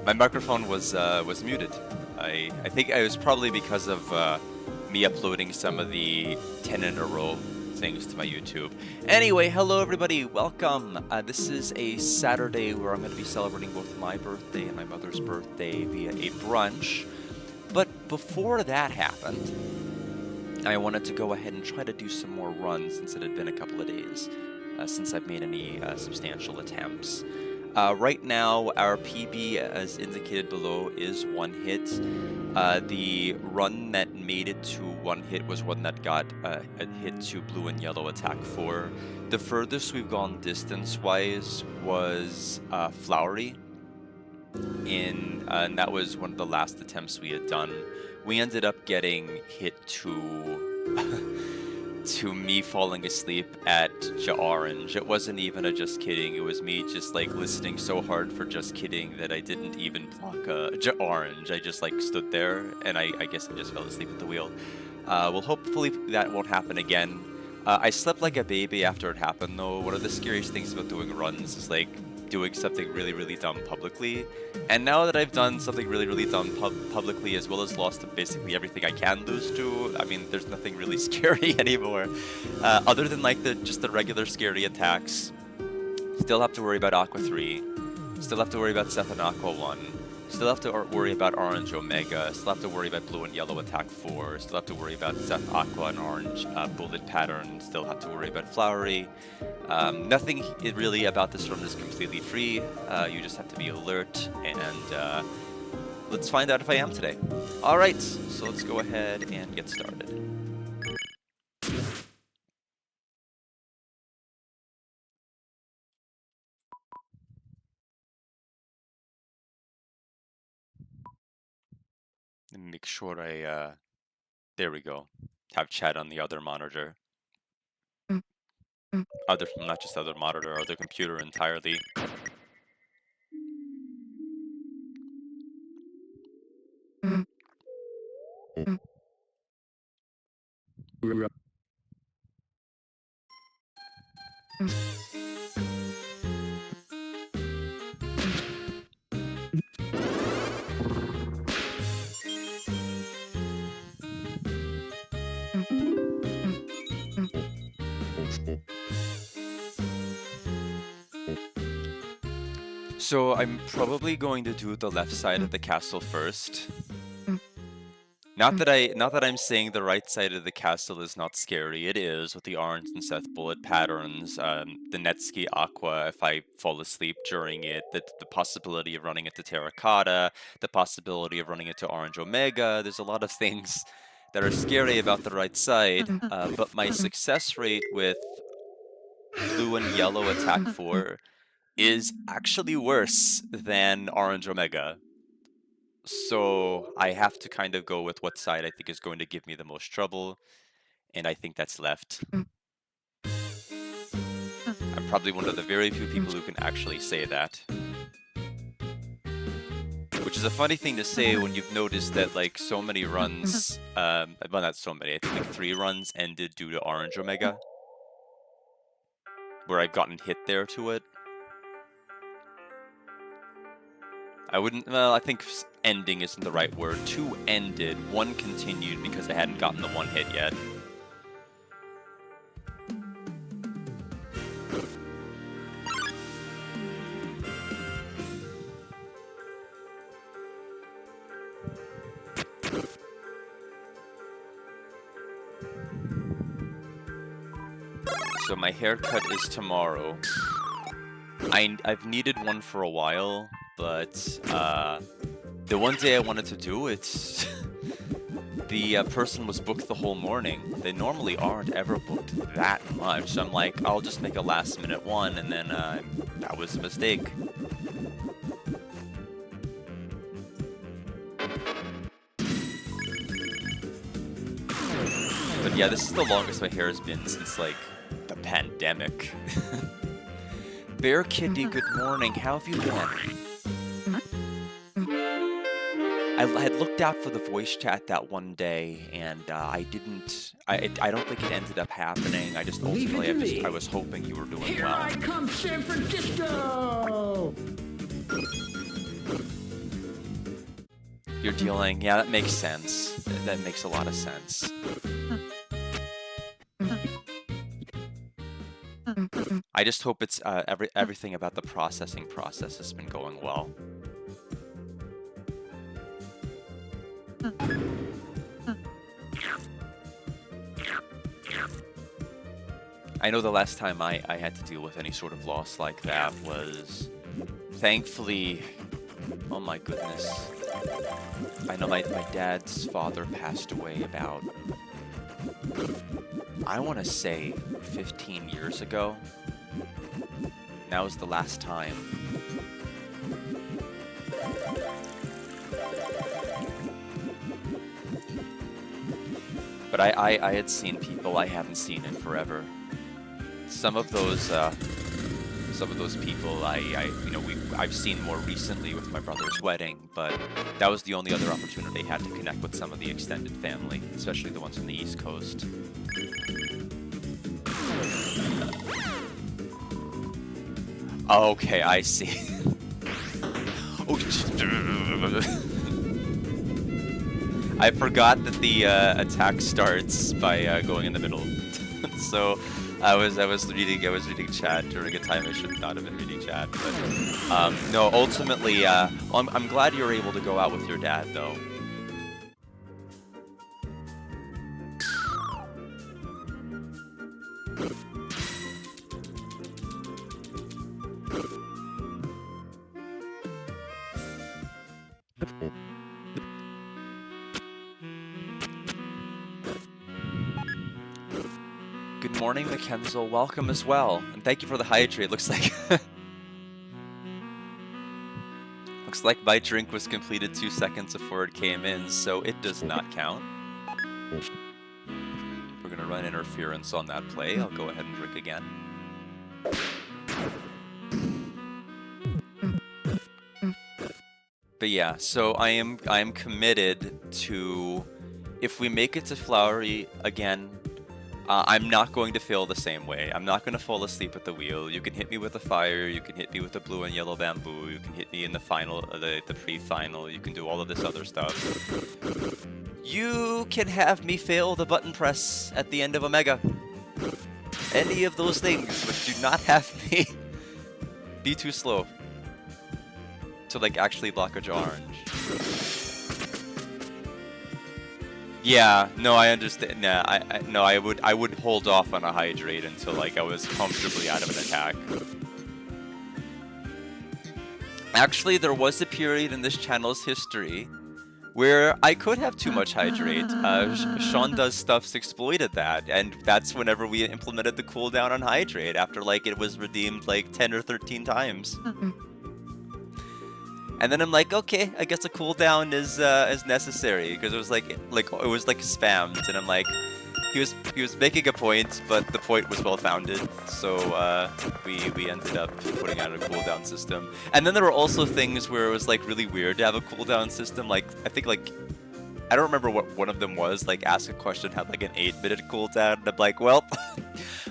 My microphone was muted. I think it was probably because of me uploading some of the 10 in a row things to my YouTube. Anyway, hello everybody, welcome. This is a Saturday where I'm going to be celebrating both my birthday and my mother's birthday via a brunch. But before that happened, I wanted to go ahead and try to do some more runs since it had been a couple of days since I've made any substantial attempts. Right now, our PB, as indicated below, is 1 hit. The run that made it to 1 hit was one that got a hit to blue and yellow attack 4. The furthest we've gone distance-wise was Flowery, and that was one of the last attempts we had done. We ended up getting hit to to me falling asleep at Ch5. It wasn't even a just kidding, it was me just like listening so hard for just kidding that I didn't even block Ch5. I just like stood there and I guess I just fell asleep at the wheel. Well, hopefully that won't happen again. I slept like a baby after it happened though. One of the scariest things about doing runs is like doing something really dumb publicly. And now that I've done something really dumb publicly, as well as lost basically everything I can lose to, I mean, there's nothing really scary anymore. Other than like just the regular scary attacks. Still have to worry about Aqua 3. Still have to worry about Seth and Aqua 1. Still have to worry about Orange Omega. Still have to worry about Blue and Yellow Attack 4. Still have to worry about Seth Aqua and Orange Bullet Pattern. Still have to worry about Flowery. Nothing really about this run is completely free. You just have to be alert, and let's find out if I am today. Alright, so let's go ahead and get started. Let me make sure there we go. Have chat on the other monitor. Not just other monitor, other computer entirely. So I'm probably going to do the left side of the castle first. Not that I'm saying the right side of the castle is not scary. It is, with the Orange and Seth bullet patterns, the Netsuki Aqua if I fall asleep during it, the possibility of running into Terracotta, the possibility of running into Orange Omega. There's a lot of things that are scary about the right side, but my success rate with Blue and Yellow Attack 4 is actually worse than Orange Omega. So I have to kind of go with what side I think is going to give me the most trouble, and I think that's left. I'm probably one of the very few people who can actually say that. Which is a funny thing to say when you've noticed that like so many runs, well not so many, I think like 3 runs ended due to Orange Omega. Where I've gotten hit there to it. I wouldn't, well, I think ending isn't the right word. 2 ended, 1 continued because I hadn't gotten the 1 hit yet. So my haircut is tomorrow. I've needed one for a while, but the one day I wanted to do it, the person was booked the whole morning. They normally aren't ever booked that much. So I'm like, I'll just make a last minute one, and then that was a mistake. But yeah, this is the longest my hair has been since like the pandemic. Bear Kitty, good morning. How have you been? I had looked out for the voice chat that one day, and I didn't. I don't think it ended up happening. I just ultimately, I was hoping you were doing well. Here I come, San Francisco! You're dealing... Yeah, that makes sense. That makes a lot of sense. I just hope it's everything about the processing process has been going well. I know the last time I had to deal with any sort of loss like that was, thankfully, oh my goodness. I know my dad's father passed away about, I want to say 15 years ago. That was the last time. But I had seen people I haven't seen in forever. Some of those people I've seen more recently with my brother's wedding, but that was the only other opportunity I had to connect with some of the extended family, especially the ones on the East Coast. Okay, I see. Oh, I forgot that the attack starts by going in the middle. So I was reading chat during a time I should not have been reading chat. But no, ultimately, I'm glad you were able to go out with your dad, though. Good morning, Mackenzel. Welcome as well, and thank you for the hydrate. Looks like my drink was completed 2 seconds before it came in, so it does not count. We're gonna run interference on that play. I'll go ahead and drink again. But yeah, so I am committed to, if we make it to Flowery again, I'm not going to feel the same way. I'm not going to fall asleep at the wheel. You can hit me with a fire, you can hit me with the blue and yellow bamboo, you can hit me in the final, the pre-final, you can do all of this other stuff. You can have me fail the button press at the end of Omega. Any of those things, but do not have me be too slow to like actually block a orange. Yeah, no, I understand. Nah, I would hold off on a hydrate until like I was comfortably out of an attack. Actually, there was a period in this channel's history where I could have too much hydrate. Sean Does Stuff's exploited that, and that's whenever we implemented the cooldown on hydrate after like it was redeemed like 10 or 13 times. And then I'm like, okay, I guess a cooldown is necessary, because it was like spammed, and I'm like, he was making a point, but the point was well founded, so we ended up putting out a cooldown system. And then there were also things where it was like really weird to have a cooldown system. Like I think like I don't remember what one of them was. Like ask a question had like an 8-minute cooldown, and I'm like, well.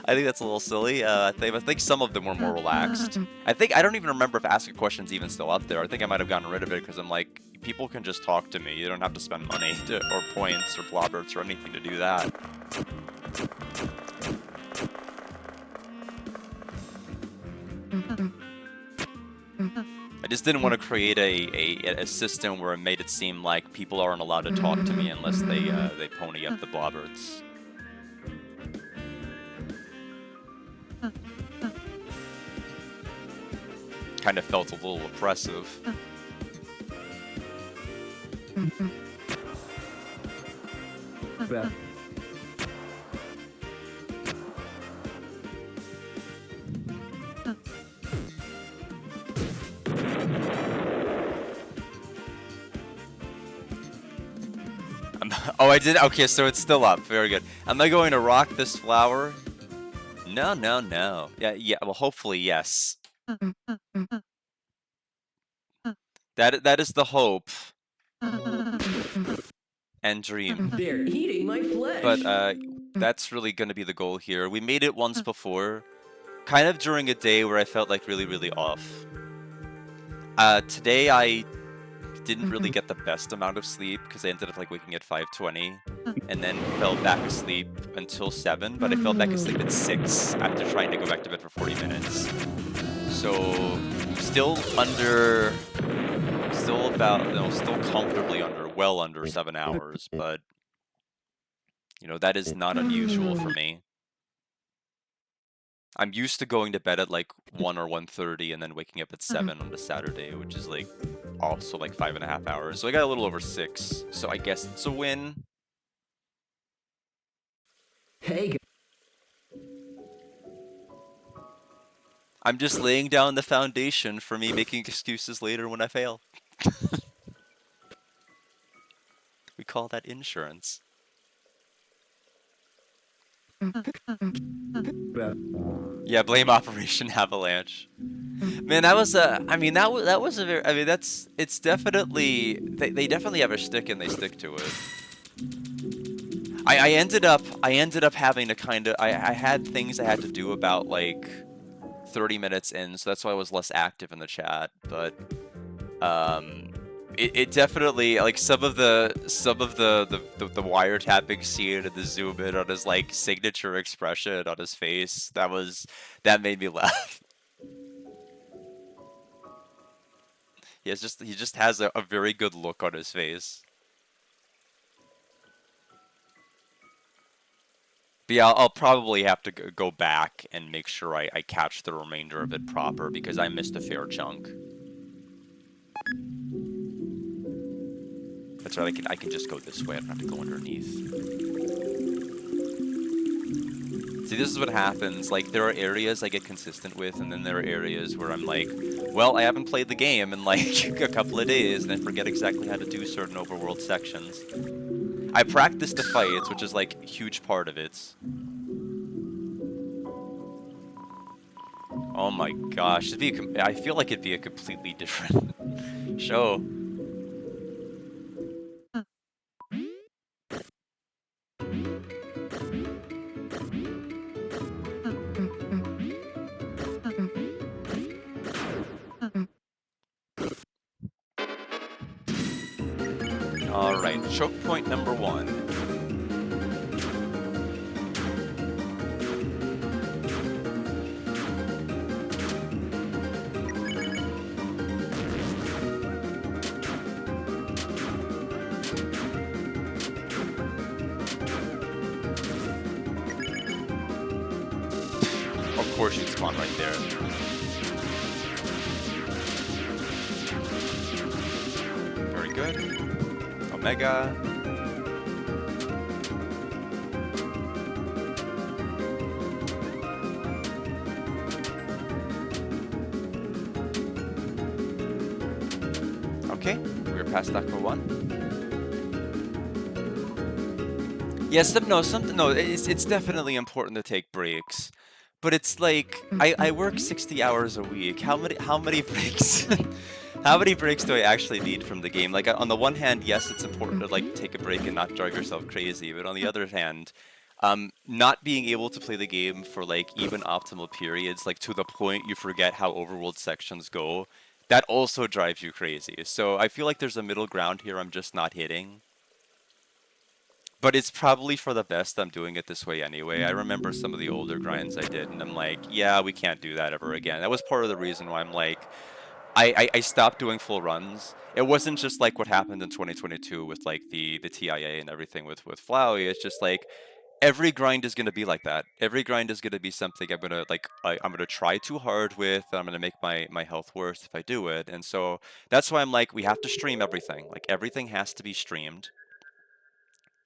I think that's a little silly. I think some of them were more relaxed. I don't even remember if Ask a Question's even still up there. I think I might have gotten rid of it because I'm like, people can just talk to me. You don't have to spend money or points or blobberts or anything to do that. I just didn't want to create a system where it made it seem like people aren't allowed to talk to me unless they pony up the blobberts. Kind of felt a little oppressive. Oh, I did? Okay, so it's still up. Very good. Am I going to rock this flower? No, no, no. Yeah, well, hopefully, yes. That is the hope and dream. They're eating my flesh. But that's really going to be the goal here. We made it once before, kind of during a day where I felt like really, really off. Today I didn't really get the best amount of sleep because I ended up like waking at 5:20 and then fell back asleep until 7, but I fell back asleep at 6 after trying to go back to bed for 40 minutes. So still about, still comfortably under, well under 7 hours, but that is not unusual for me. I'm used to going to bed at like 1 or 1:30 and then waking up at 7 on a Saturday, which is like also like 5.5 hours. So I got a little over 6. So I guess it's a win. Hey. I'm just laying down the foundation for me making excuses later when I fail. We call that insurance. Yeah, blame Operation Avalanche. Man, that was a. I mean, that was a very. I mean, it's definitely. They definitely have a shtick and they stick to it. I ended up having to kind of. I had things I had to do about like 30 minutes in, so that's why I was less active in the chat. But it definitely, like, some of the wiretapping scene and the zoom in on his like signature expression on his face, that made me laugh. He just has a very good look on his face. But yeah, I'll probably have to go back and make sure I catch the remainder of it proper because I missed a fair chunk. That's right, I can just go this way. I don't have to go underneath. See, this is what happens. Like, there are areas I get consistent with, and then there are areas where I'm like, well, I haven't played the game in like a couple of days, and I forget exactly how to do certain overworld sections. I practice the fights, which is like a huge part of it. Oh my gosh, I feel like it'd be a completely different show. Alright, choke point number 1. Of course you'd spawn right there. Very good. Omega. Okay, we're past Aqua 1. Yes, it's definitely important to take breaks. But it's like, I work 60 hours a week. How many breaks? How many breaks do I actually need from the game? Like, on the one hand, yes, it's important to like take a break and not drive yourself crazy. But on the other hand, not being able to play the game for like even optimal periods, like to the point you forget how overworld sections go, that also drives you crazy. So I feel like there's a middle ground here I'm just not hitting. But it's probably for the best I'm doing it this way anyway. I remember some of the older grinds I did, and I'm like, yeah, we can't do that ever again. That was part of the reason why I'm like, I stopped doing full runs. It wasn't just like what happened in 2022 with like the TIA and everything with Flowey. It's just like, every grind is gonna be like that. Every grind is gonna be something I'm gonna like I'm gonna try too hard with. I'm gonna make my health worse if I do it. And so that's why I'm like, we have to stream everything. Like, everything has to be streamed.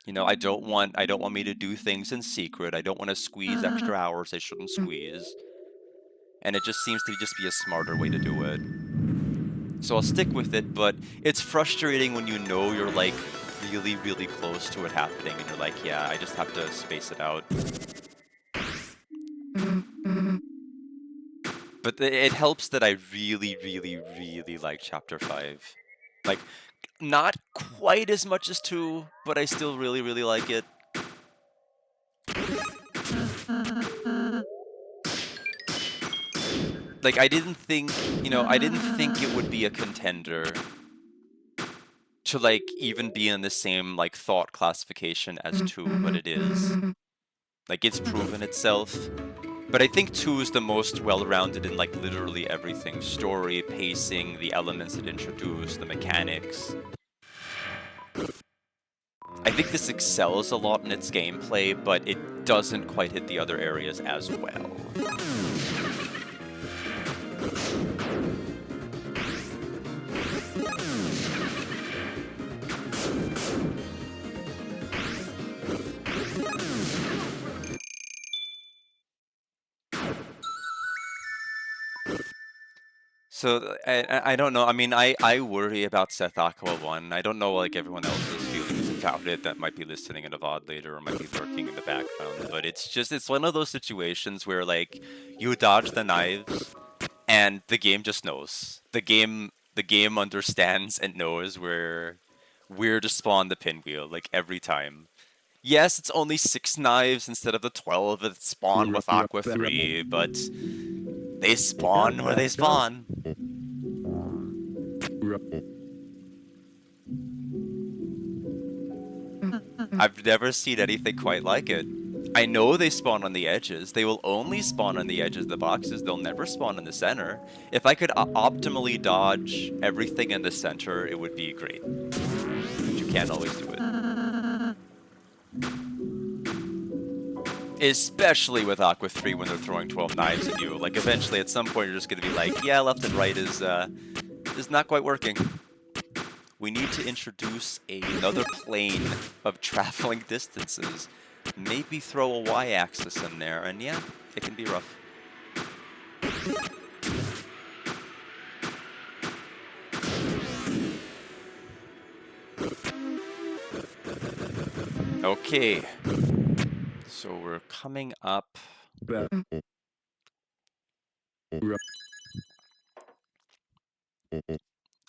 I don't want me to do things in secret. I don't want to squeeze extra hours I shouldn't squeeze. And it just seems to just be a smarter way to do it. So I'll stick with it, but it's frustrating when you know you're like really, really close to it happening and you're like, yeah, I just have to space it out. But it helps that I really, really, really like Chapter 5. Like, not quite as much as 2, but I still really, really like it. Like, I didn't think it would be a contender. to like even be in the same like thought classification as 2, but it is. Like it's proven itself. But I think 2 is the most well-rounded in like literally everything. Story, pacing, the elements it introduced, the mechanics. I think this excels a lot in its gameplay, but it doesn't quite hit the other areas as well. So I don't know. I mean, I worry about Seth Aqua 1. I don't know like everyone else's feelings about it that might be listening in a VOD later or might be lurking in the background. But it's one of those situations where like you dodge the knives and the game just knows. The game understands and knows where to spawn the pinwheel like every time. Yes, it's only 6 knives instead of the 12 that spawn with Aqua 3, but they spawn where they spawn. I've never seen anything quite like it. I know they spawn on the edges. They will only spawn on the edges of the boxes. They'll never spawn in the center. If I could optimally dodge everything in the center, it would be great. But you can't always do it. Especially with Aqua 3 when they're throwing 12 knives at you. Like, eventually, at some point, you're just going to be like, yeah, left and right is not quite working. We need to introduce another plane of traveling distances. Maybe throw a y-axis in there, and yeah, it can be rough. Okay. So we're coming up.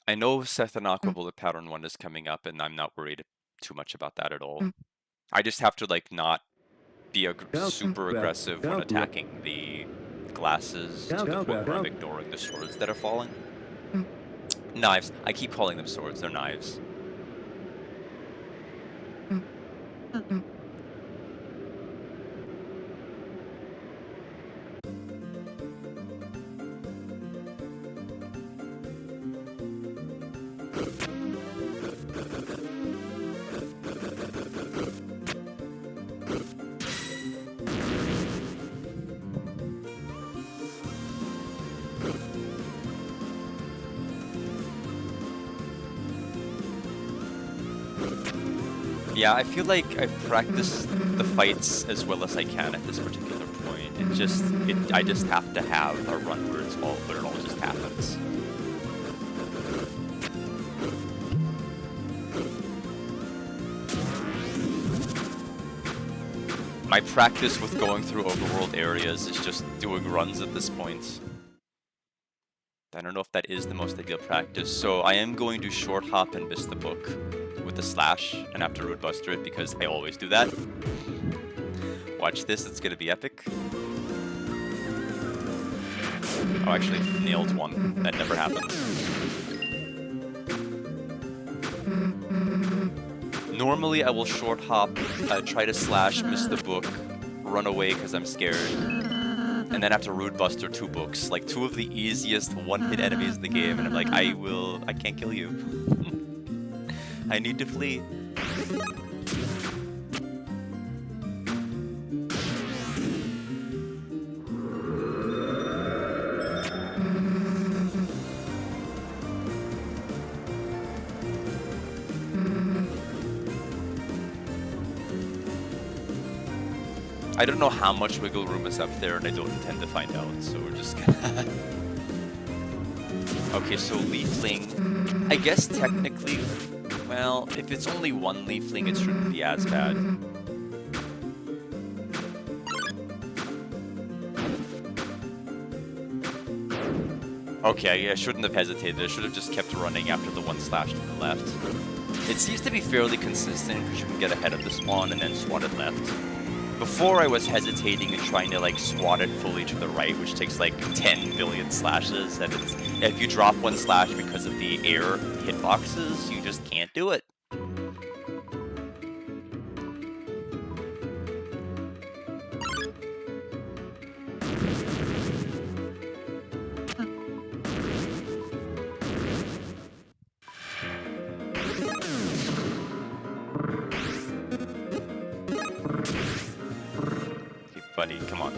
I know Seth and Aqua Bullet Pattern 1 is coming up, and I'm not worried too much about that at all. I just have to, like, not be super aggressive when attacking the glasses to the point where I'm ignoring the swords that are falling. Knives. I keep calling them swords. They're knives. Yeah, I feel like I've practiced the fights as well as I can at this particular point. I just have to have a run where it all just happens. My practice with going through overworld areas is just doing runs at this point. I don't know if that is the most ideal practice, so I am going to short hop and miss the book with the slash and have to root buster it because I always do that. Watch this, it's gonna be epic. Oh, actually, nailed one. That never happened. Normally, I will short hop, try to slash, miss the book, run away because I'm scared, and then have to root buster 2 books. Like, 2 of the easiest one-hit enemies in the game, and I'm like, I can't kill you. I need to flee. I don't know how much wiggle room is up there, and I don't intend to find out, so we're just gonna... Okay, so leafling. I guess technically, well, if it's only one leafling, it shouldn't be as bad. Okay, I shouldn't have hesitated. I should have just kept running after the one slash to the left. It seems to be fairly consistent because you can get ahead of the spawn and then swat it left. Before I was hesitating and trying to like swat it fully to the right, which takes like 10 billion slashes, and if you drop one slash because of the air hitboxes, you just can't do it. Okay, buddy, come on.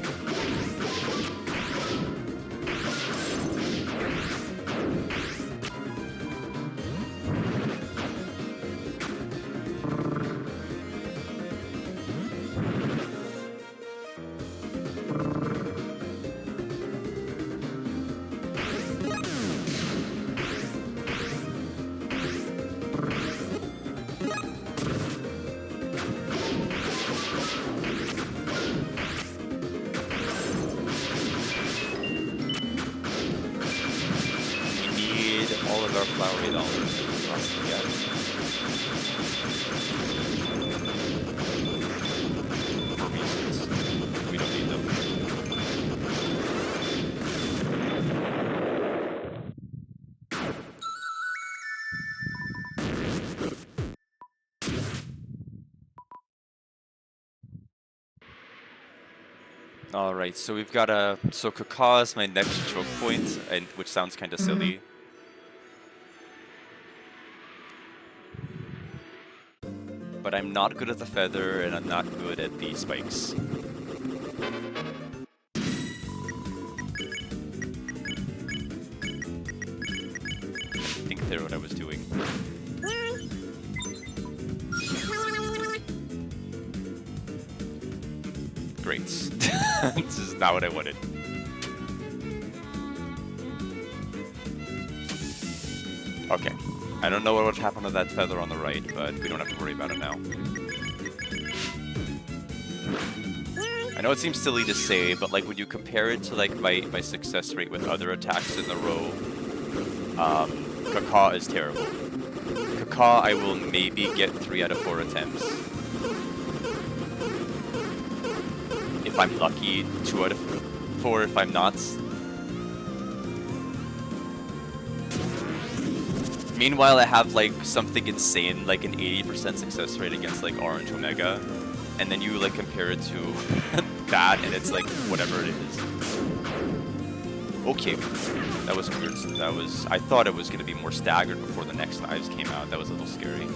All of our flowery dollars for reasons we don't need them. All right, so we've got so Kaka is my next choke point, and which sounds kind of silly. But I'm not good at the feather, and I'm not good at the spikes. Think through what I was doing. Great. This is not what I wanted. Okay. I don't know what would happen to that feather on the right, but we don't have to worry about it now. I know it seems silly to say, but like when you compare it to like my success rate with other attacks in the row, Kaka is terrible. Kaka, I will maybe get 3 out of 4 attempts. If I'm lucky, 2 out of 4 if I'm not. Meanwhile, I have like something insane, like an 80% success rate against like Orange Omega, and then you like compare it to that, and it's like whatever it is. Okay, that was weird. I thought it was gonna be more staggered before the next knives came out. That was a little scary.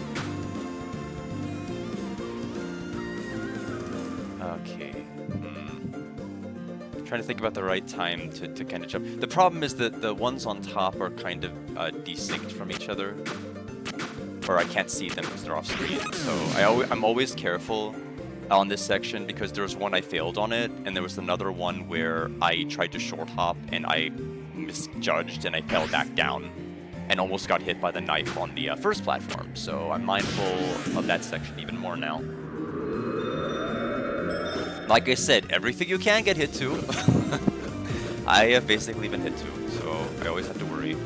Okay. Trying to think about the right time to kind of jump. The problem is that the ones on top are kind of desynced from each other, or I can't see them because they're off screen. So I'm always careful on this section because there was one I failed on it, and there was another one where I tried to short hop and I misjudged and I fell back down and almost got hit by the knife on the first platform. So I'm mindful of that section even more now. Like I said, everything you can get hit to, I have basically been hit to, so I always have to worry.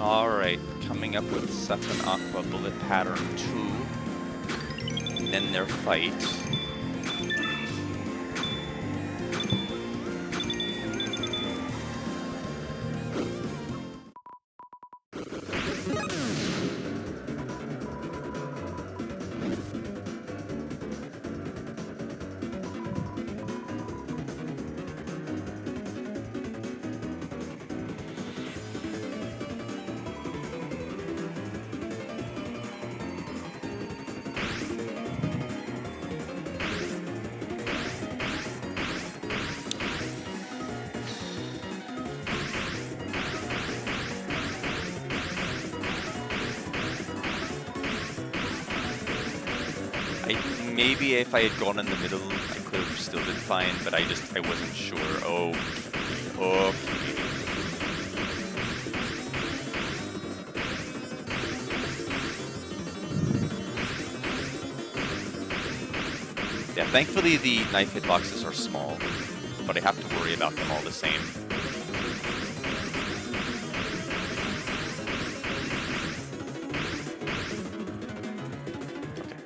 Alright, coming up with Seven Aqua Bullet Pattern 2, and then their fight. Maybe if I had gone in the middle, I could have still been fine, but I wasn't sure. Oh. Yeah, thankfully the knife hitboxes are small, but I have to worry about them all the same. Okay.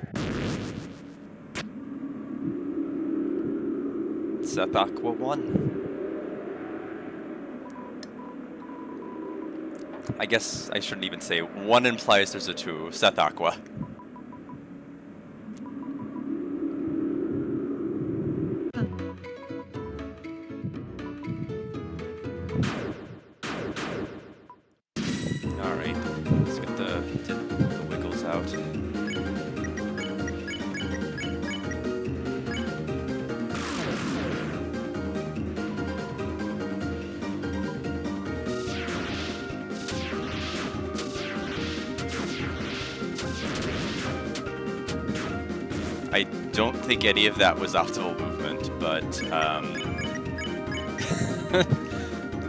Seth Aqua 1. I guess I shouldn't even say 1 implies there's a 2. Seth Aqua. Alright, let's get the wiggles out. I don't think any of that was optimal movement, but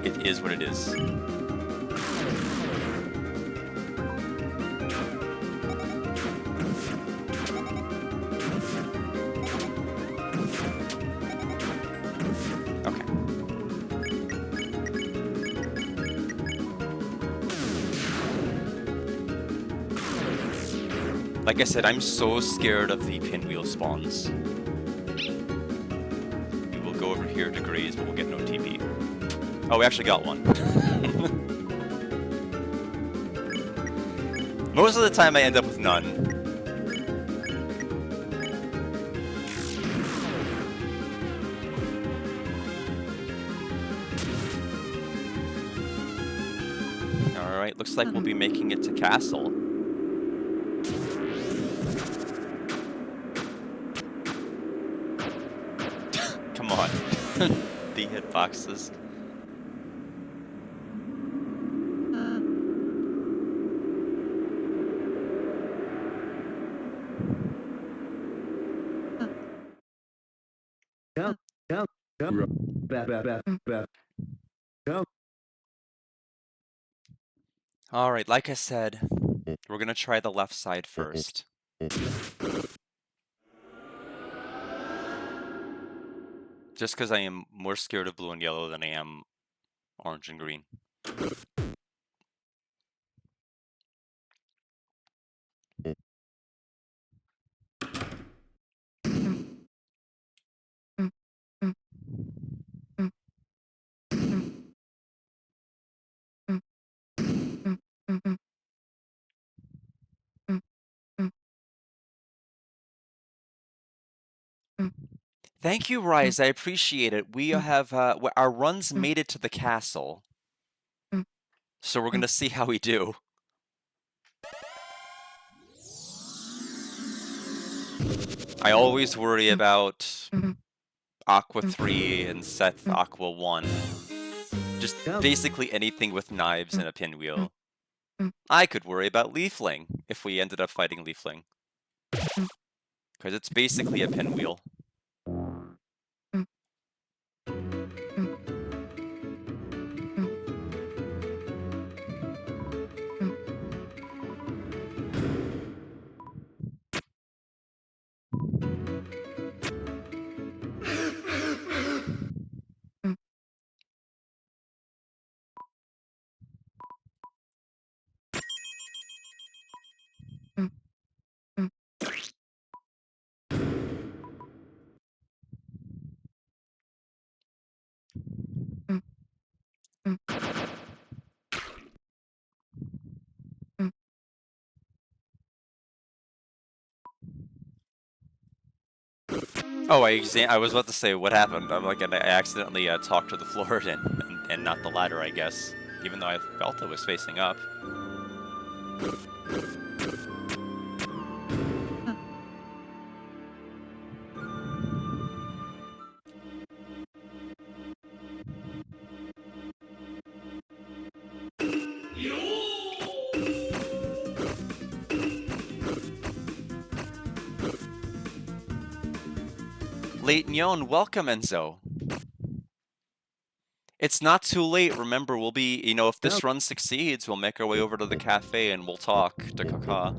it is what it is. Okay. Like I said, I'm so scared of the pinwheel spawns. We will go over here to graze, but we'll get no TP. Oh, we actually got one. Most of the time I end up with none. Alright, looks like we'll be making it to castle. Come on. The hitboxes. Alright, like I said, we're gonna try the left side first. Just because I am more scared of blue and yellow than I am orange and green. Thank you, Rise. I appreciate it. We have our runs made it to the castle, so we're gonna see how we do. I always worry about Aqua 3 and Seth Aqua 1. Just basically anything with knives and a pinwheel. I could worry about Leafling if we ended up fighting Leafling, because it's basically a pinwheel. Oh, I was about to say, what happened? I'm like, I accidentally talked to the floor and not the ladder, I guess. Even though I felt it was facing up. Late Nyon, welcome, Enzo. It's not too late. Remember, we'll be, you know, if this run succeeds, we'll make our way over to the cafe and we'll talk to Kaka.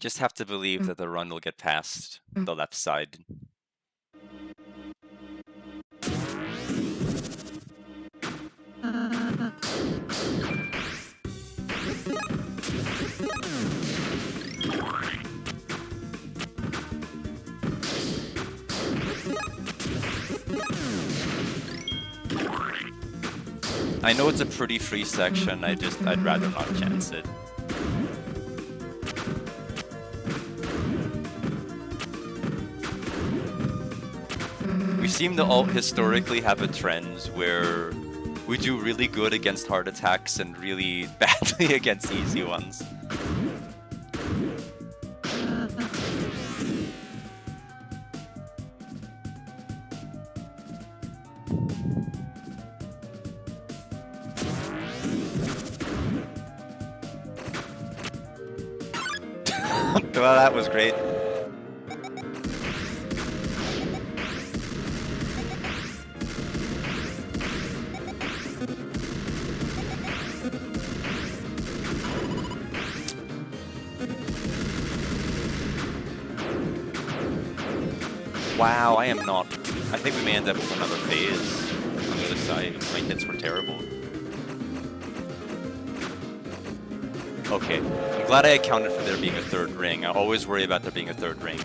just have to believe that the run will get past the left side. I know it's a pretty free section, I'd rather not chance it. We seem to all historically have a trend where we do really good against hard attacks and really badly against easy ones. Well, that was great. Wow, I am not. I think we may end up with another phase on the other side. My hits were terrible. Okay, I'm glad I accounted for there being a third ring. I always worry about there being a third ring.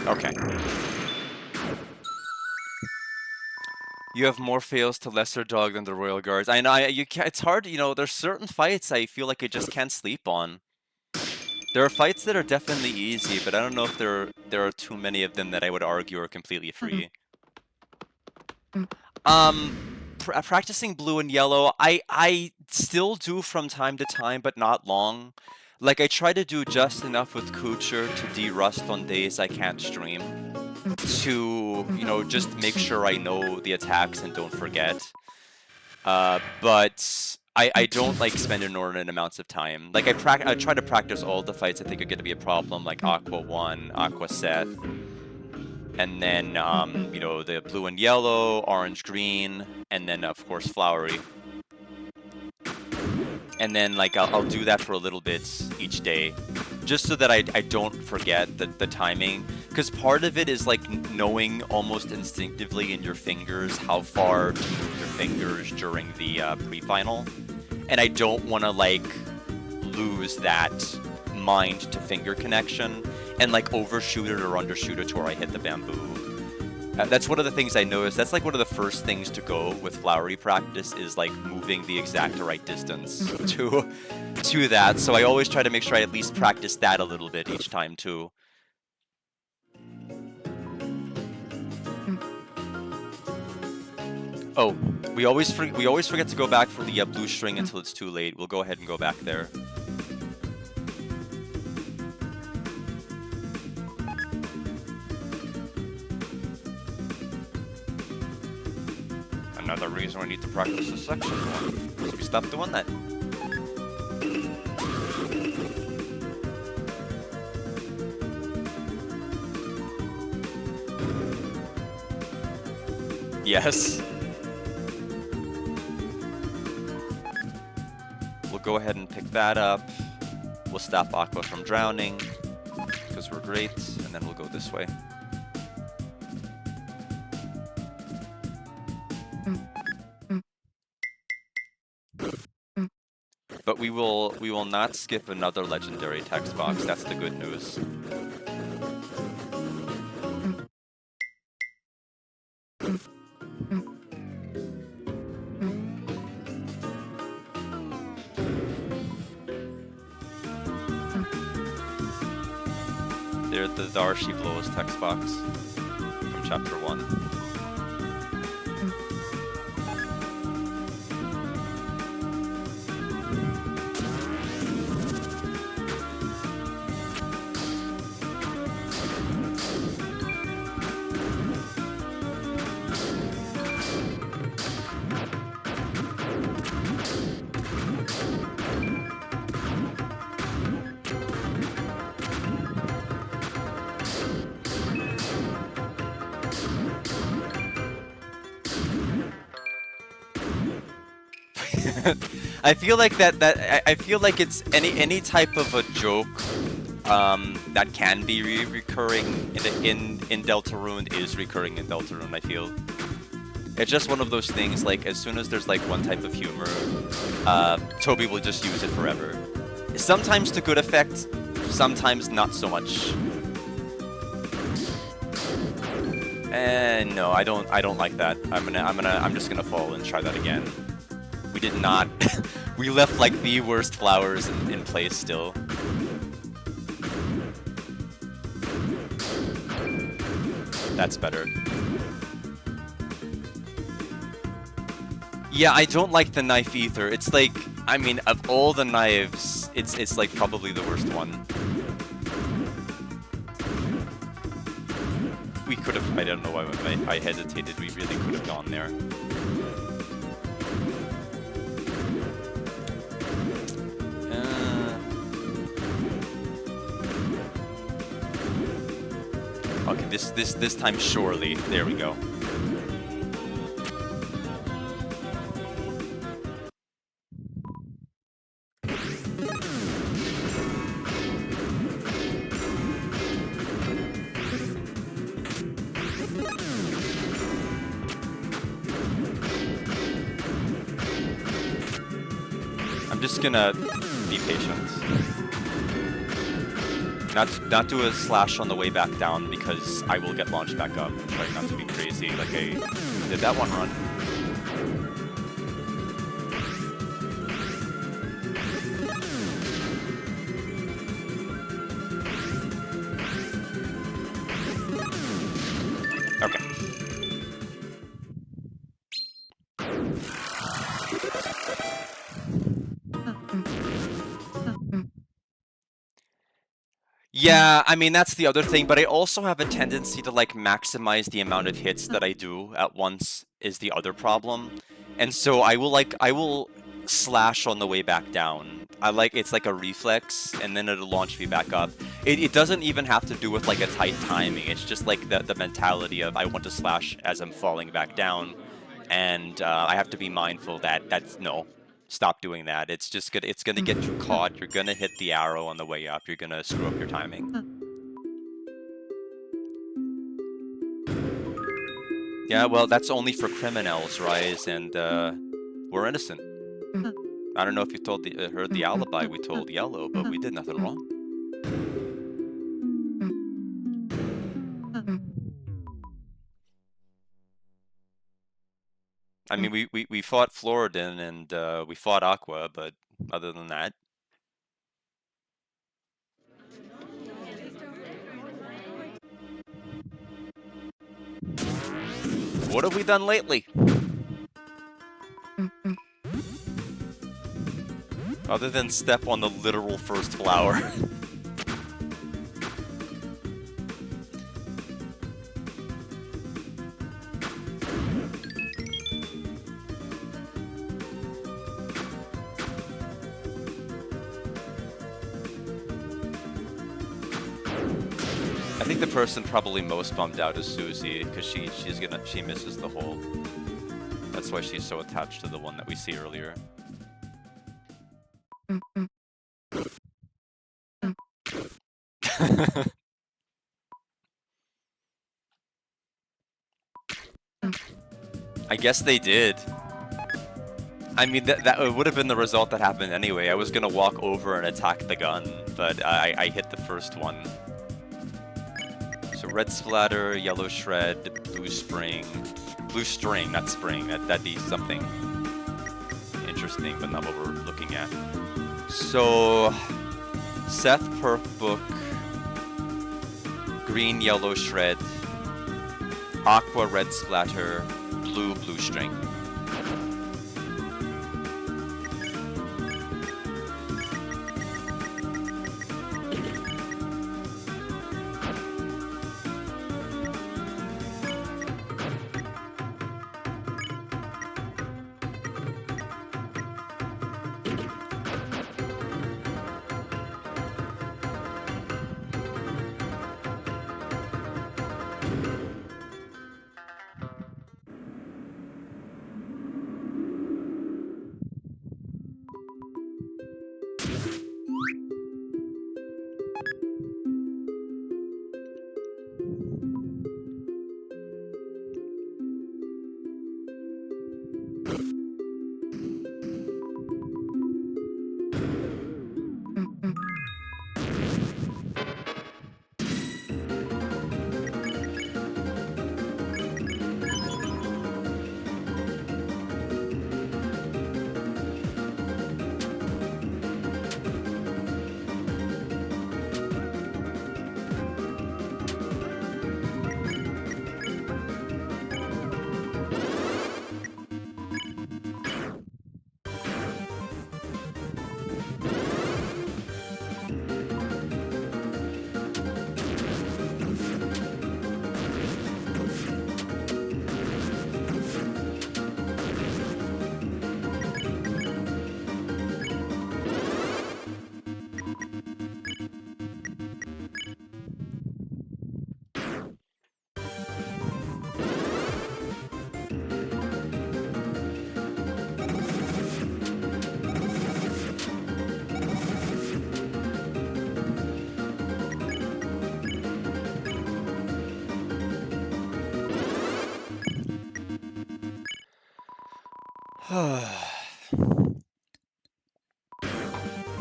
Okay. You have more fails to lesser dog than the Royal Guards. I know, you can't, it's hard, you know, there's certain fights I feel like I just can't sleep on. There are fights that are definitely easy, but I don't know if there are too many of them that I would argue are completely free. Practicing blue and yellow, I still do from time to time, but not long. Like, I try to do just enough with Kucher to de-rust on days I can't stream. To, you know, just make sure I know the attacks and don't forget. But I don't, like, spend inordinate amounts of time. Like, I try to practice all the fights I think are going to be a problem, like Aqua 1, Aqua Seth, and then, you know, the blue and yellow, orange, green, and then, of course, flowery. And then, like, I'll do that for a little bit each day, just so that I don't forget the timing. Because part of it is, like, knowing almost instinctively in your fingers how far to move your fingers during the pre-final. And I don't want to, like, lose that mind-to-finger connection and, like, overshoot it or undershoot it to where I hit the bamboo. That's one of the things I noticed. That's like one of the first things to go with flowery practice is like moving the exact right distance to that. So I always try to make sure I at least practice that a little bit each time too. Oh, we always forget to go back for the blue string until it's too late. We'll go ahead and go back there. Another reason we need to practice this section more. So we stop doing that. Yes. We'll go ahead and pick that up. We'll stop Aqua from drowning, because we're great, and then we'll go this way. But we will not skip another legendary text box. That's the good news. There's the Darshi Blows text box from chapter 1. I feel like I feel like it's any type of a joke that can be recurring in Deltarune is recurring in Deltarune, I feel. It's just one of those things, like, as soon as there's, like, one type of humor, Toby will just use it forever. Sometimes to good effect, sometimes not so much. And no, I don't like that. I'm just gonna fall and try that again. We did not. We left, like, the worst flowers in place still. That's better. Yeah, I don't like the knife either. It's like, I mean, of all the knives, it's like probably the worst one. We could have, I don't know why I hesitated. We really could have gone there. Okay, this time surely. There we go. I'm just gonna be patient. Not do a slash on the way back down because I will get launched back up. I'm trying not to be crazy like I did that one run. Okay. Yeah, I mean, that's the other thing, but I also have a tendency to, like, maximize the amount of hits that I do at once is the other problem. And so I will slash on the way back down. It's like a reflex, and then it'll launch me back up. It doesn't even have to do with, like, a tight timing. It's just, like, the mentality of I want to slash as I'm falling back down. And I have to be mindful no. Stop doing that. It's gonna get you caught. You're gonna hit the arrow on the way up. You're gonna screw up your timing. Yeah, well, that's only for criminals, Rise, and we're innocent. I don't know if you heard the alibi we told Yellow, but we did nothing wrong. I mean, we fought Floridin and we fought Aqua, but other than that. What have we done lately? Other than step on the literal first flower. I think the person probably most bummed out is Susie, because she misses the hole. That's why she's so attached to the one that we see earlier. I guess they did. I mean, that would have been the result that happened anyway. I was gonna walk over and attack the gun, but I hit the first one. So red splatter, yellow shred, blue string, not spring. That'd be something interesting, but not what we're looking at. So Seth perk book, green yellow shred, aqua red splatter, blue string.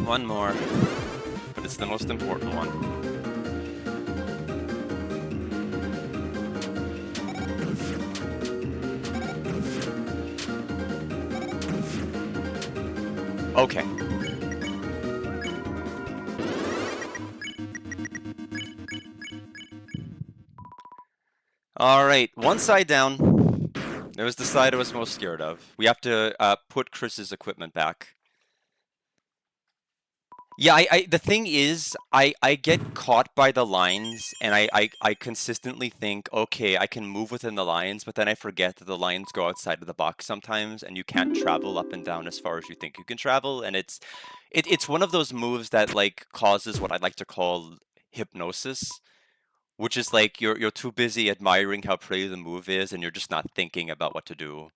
One more, but it's the most important one. Okay. All right, one side down. It was the side I was most scared of. We have to put Chris's equipment back. Yeah, the thing is, I get caught by the lines, and I consistently think, okay, I can move within the lines, but then I forget that the lines go outside of the box sometimes, and you can't travel up and down as far as you think you can travel, and it's one of those moves that like causes what I'd like to call hypnosis, which is like you're too busy admiring how pretty the move is, and you're just not thinking about what to do.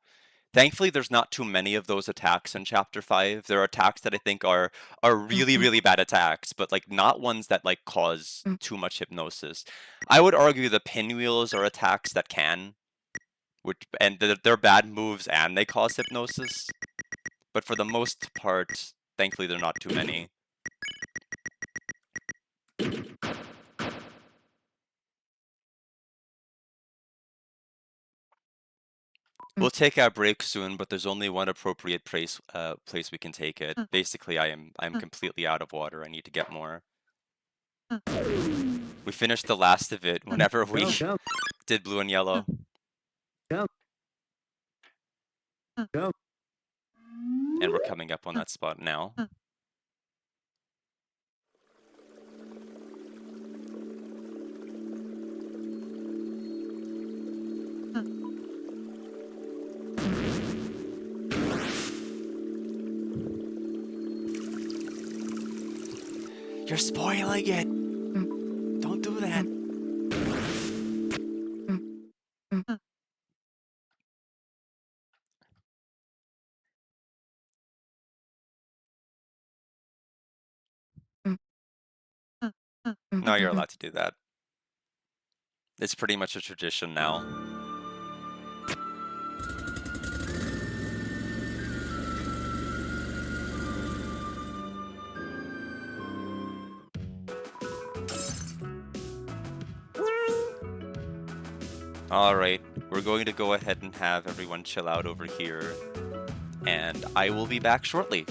Thankfully, there's not too many of those attacks in Chapter 5. There are attacks that I think are really, really bad attacks, but like not ones that like cause too much hypnosis. I would argue the pinwheels are attacks that can, and they're bad moves and they cause hypnosis. But for the most part, thankfully, there are not too many. We'll take our break soon, but there's only one appropriate place we can take it. Basically, I'm completely out of water. I need to get more. We finished the last of it whenever we did blue and yellow. And we're coming up on that spot now. You're spoiling it! Don't do that! No, you're allowed to do that. It's pretty much a tradition now. Alright, we're going to go ahead and have everyone chill out over here, and I will be back shortly.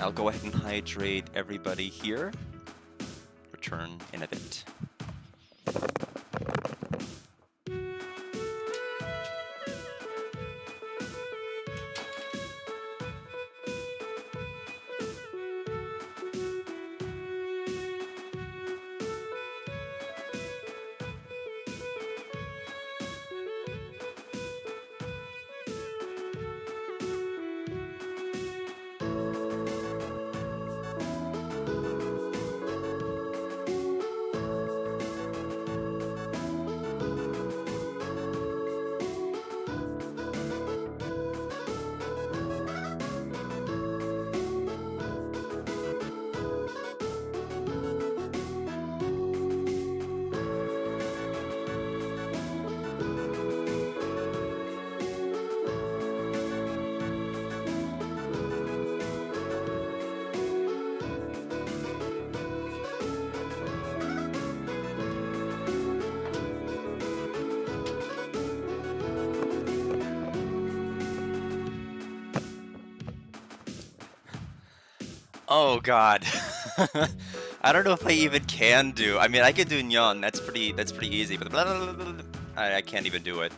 I'll go ahead and hydrate everybody here. Return in a bit. Oh god. I don't know if I even can do. I mean, I can do Nyan. That's pretty easy, but I can't even do it.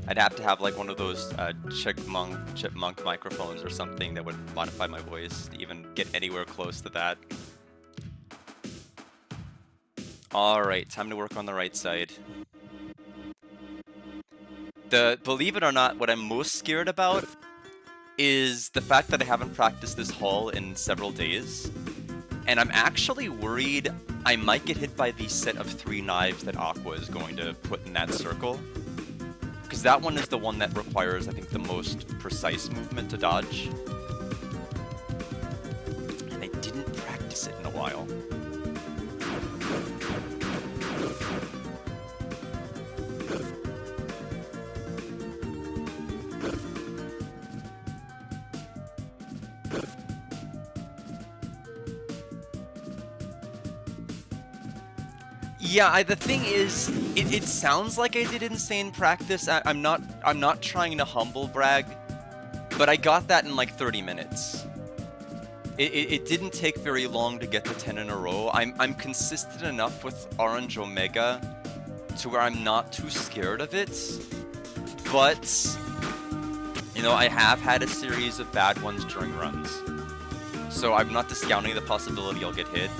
I'd have to have like one of those chipmunk microphones or something that would modify my voice to even get anywhere close to that. All right, time to work on the right side. Believe it or not, what I'm most scared about is the fact that I haven't practiced this haul in several days. And I'm actually worried I might get hit by the set of 3 knives that Aqua is going to put in that circle. Because that one is the one that requires, I think, the most precise movement to dodge. And I didn't practice it in a while. Yeah, the thing is, it sounds like I did insane practice. I'm not trying to humble brag, but I got that in like 30 minutes. It didn't take very long to get to 10 in a row. I'm consistent enough with Orange Omega to where I'm not too scared of it, but you know, I have had a series of bad ones during runs, so I'm not discounting the possibility I'll get hit.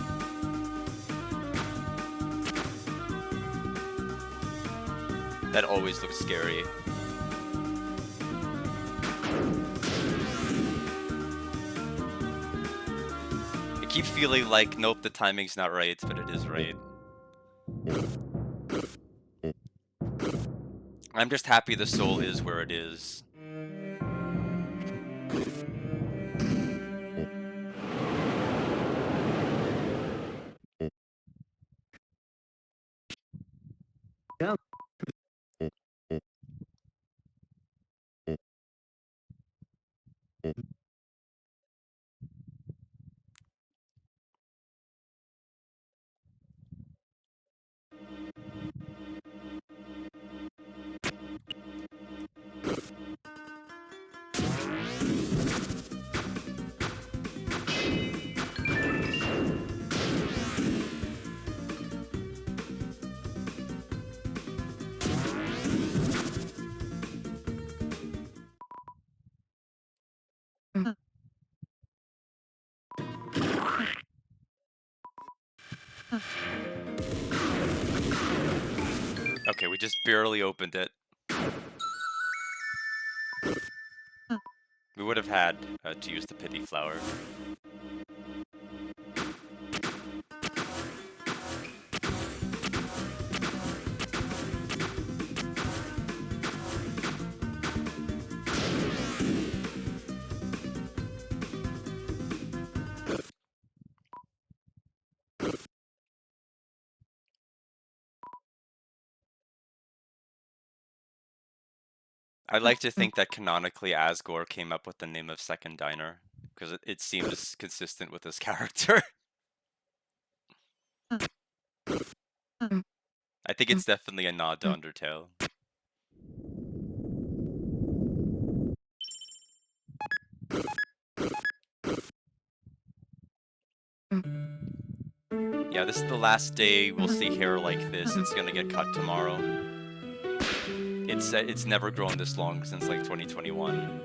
That always looks scary. I keep feeling like, nope, the timing's not right, but it is right. I'm just happy the soul is where it is. Yeah. Okay, we just barely opened it. We would have had to use the pity flower. I like to think that canonically Asgore came up with the name of Second Diner, because it seems consistent with his character. I think it's definitely a nod to Undertale. Yeah, this is the last day we'll see hair like this. It's gonna get cut tomorrow. It's never grown this long since like 2021.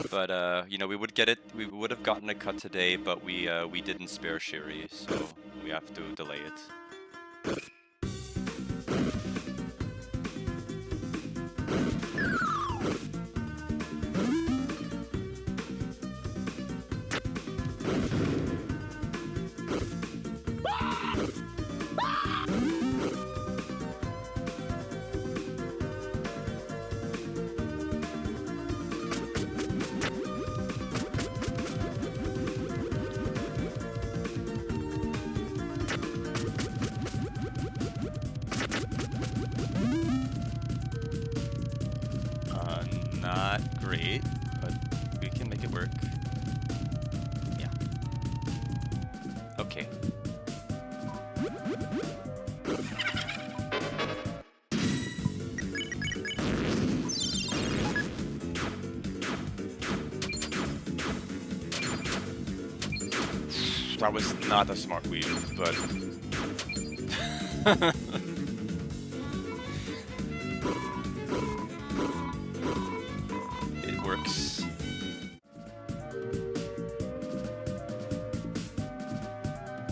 But you know, we would have gotten a cut today, but we didn't spare Shiri, so we have to delay it. Not great, but we can make it work. Yeah. Okay. That was not a smart weave, but... it works.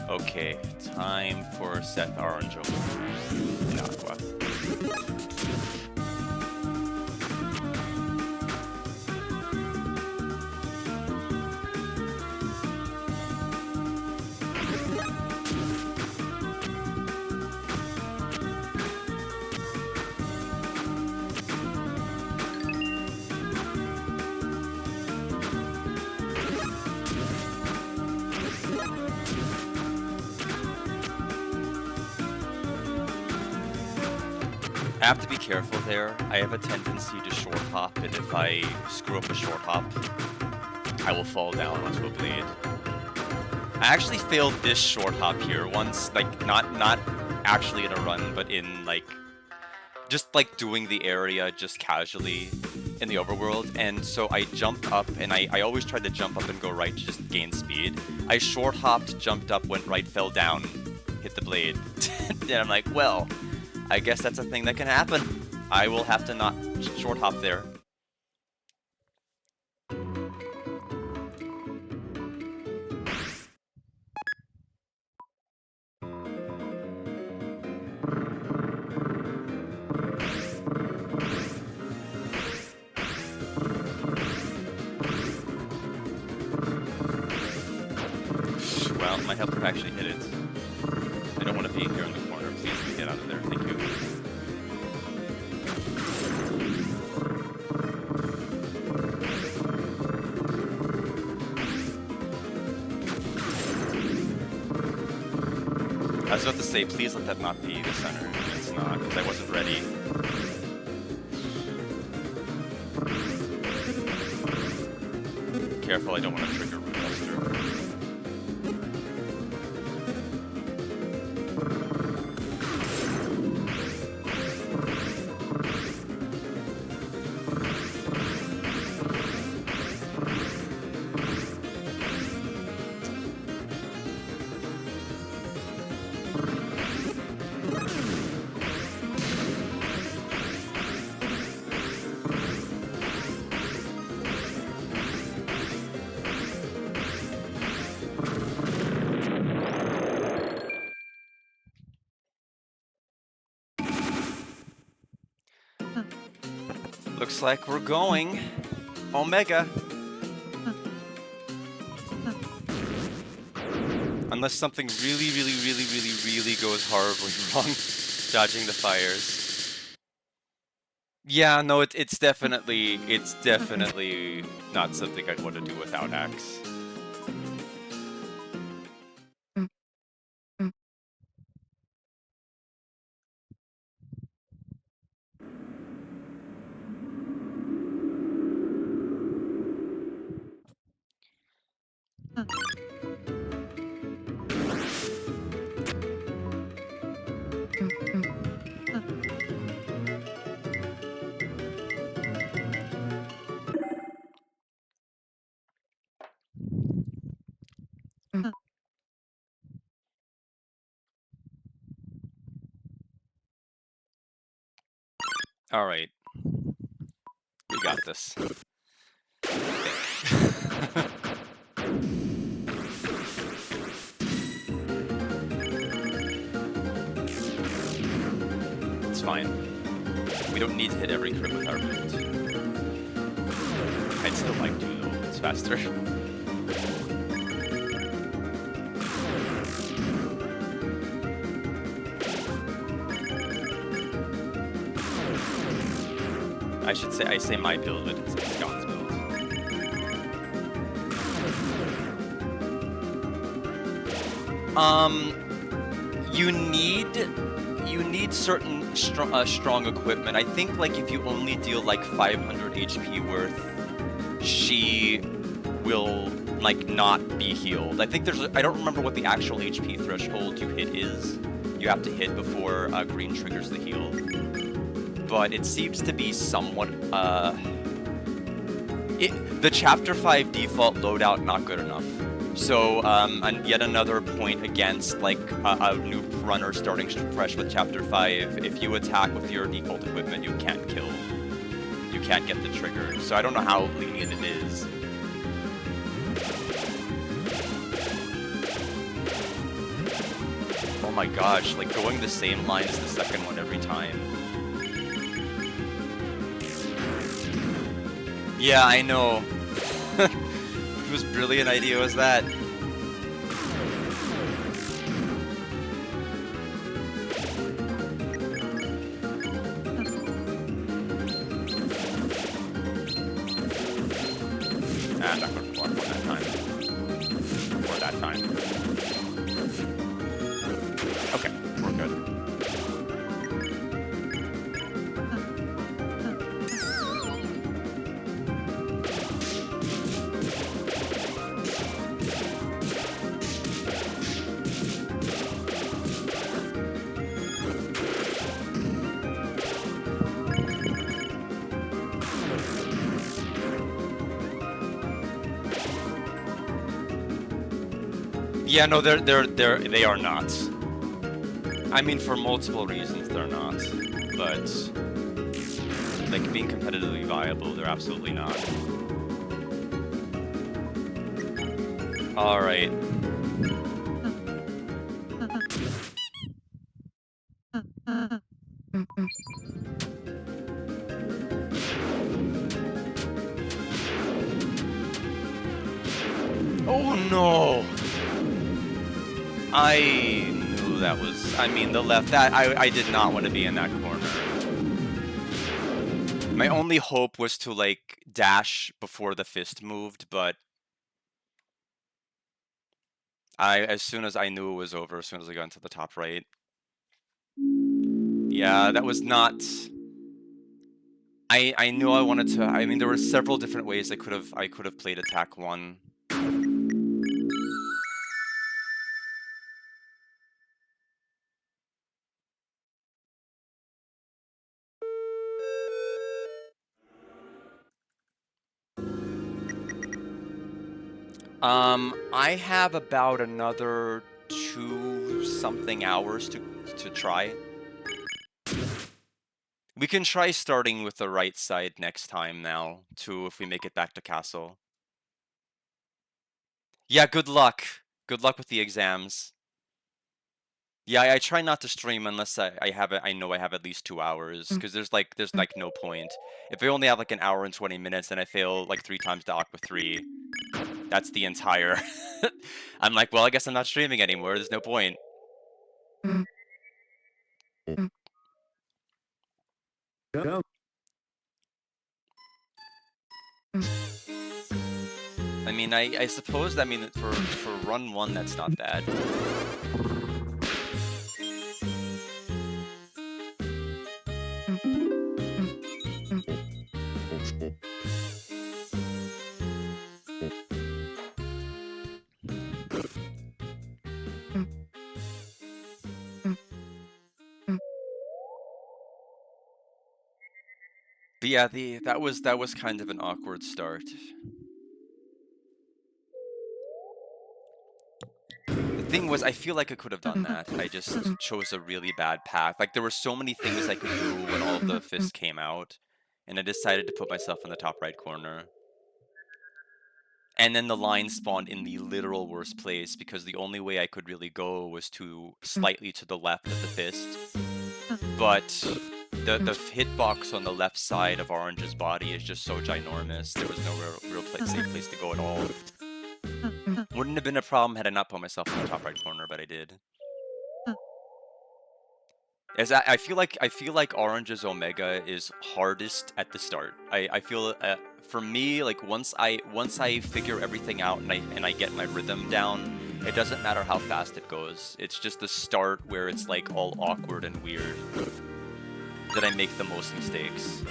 Okay, time for Seth Orange in Aqua. I have to be careful there. I have a tendency to short hop, and if I screw up a short hop, I will fall down onto a blade. I actually failed this short hop here once, like not actually in a run, but in like just like doing the area just casually in the overworld. And so I jumped up, and I always tried to jump up and go right to just gain speed. I short hopped, jumped up, went right, fell down, hit the blade. And I'm like, well, I guess that's a thing that can happen. I will have to not short hop there. Well, it might help if I actually hit it. I don't want to be here in the corner. Please let me get out of there. Thank you. I was about to say, please let that not be the center. It's not, because I wasn't ready. Careful, I don't want to trigger Root Buster. Looks like we're going Omega. Unless something really goes horribly wrong dodging the fires. Yeah, no, it's definitely not something I'd want to do without Axe. All right, we got this. It's fine. We don't need to hit every crit with our boot. I'd still like to, though. It's faster. I say my build, but it's Scott's build. You need certain strong equipment. I think like if you only deal like 500 HP worth, she will like not be healed. I think I don't remember what the actual HP threshold you hit is. You have to hit before green triggers the heal. But it seems to be somewhat, the Chapter 5 default loadout not good enough. So, and yet another point against, like, a new runner starting fresh with Chapter 5, if you attack with your default equipment, you can't kill. You can't get the trigger. So I don't know how lenient it is. Oh my gosh, like, going the same line as the second one every time. Yeah, I know. Whose brilliant idea was that? Ah, I'm not gonna block one that time. Or that time. Okay, we're good. Yeah, no, they are not. I mean, for multiple reasons, they're not. But like being competitively viable, they're absolutely not. All right. Oh no! I knew that was. I mean, the left. That I did not want to be in that corner. My only hope was to like dash before the fist moved, but as soon as I knew it was over, as soon as I got into the top right. Yeah, that was not. I knew I wanted to. I mean, there were several different ways I could have played attack 1. I have about another 2-something hours to try. We can try starting with the right side next time now, too, if we make it back to castle. Yeah, good luck. Good luck with the exams. Yeah, I try not to stream unless I know I have at least 2 hours, because there's no point. If I only have like an hour and 20 minutes and I fail like 3 times to Aqua 3, that's the entire. I'm like, well, I guess I'm not streaming anymore. There's no point. Go. I mean, I suppose, I mean, for run 1, that's not bad. But yeah, that was kind of an awkward start. The thing was, I feel like I could have done that. I just chose a really bad path. Like, there were so many things I could do when all of the fists came out, and I decided to put myself in the top right corner. And then the line spawned in the literal worst place, because the only way I could really go was to slightly to the left of the fist. But the hitbox on the left side of Orange's body is just so ginormous, there was no real safe place to go at all. Wouldn't have been a problem had I not put myself in the top right corner, but I did. I feel like Orange's Omega is hardest at the start. I feel for me, like once I figure everything out and I get my rhythm down, it doesn't matter how fast it goes. It's just the start where it's like all awkward and weird that I make the most mistakes.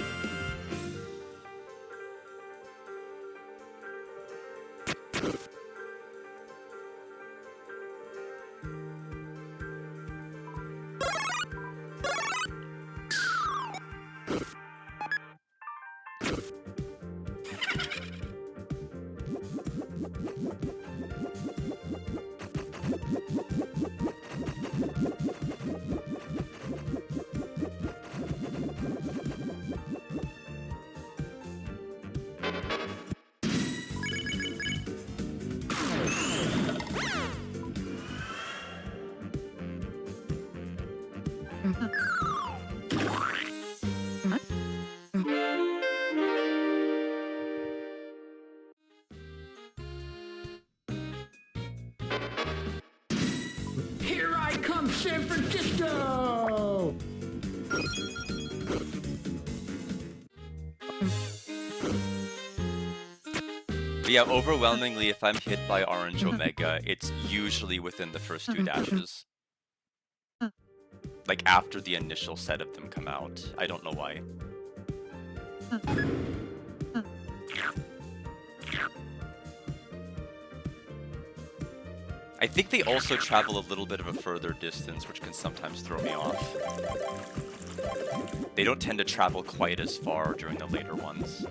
Here I come, San Francisco! But yeah, overwhelmingly, if I'm hit by Orange Omega, it's usually within the first 2 dashes. Like after the initial set of them come out. I don't know why. I think they also travel a little bit of a further distance, which can sometimes throw me off. They don't tend to travel quite as far during the later ones.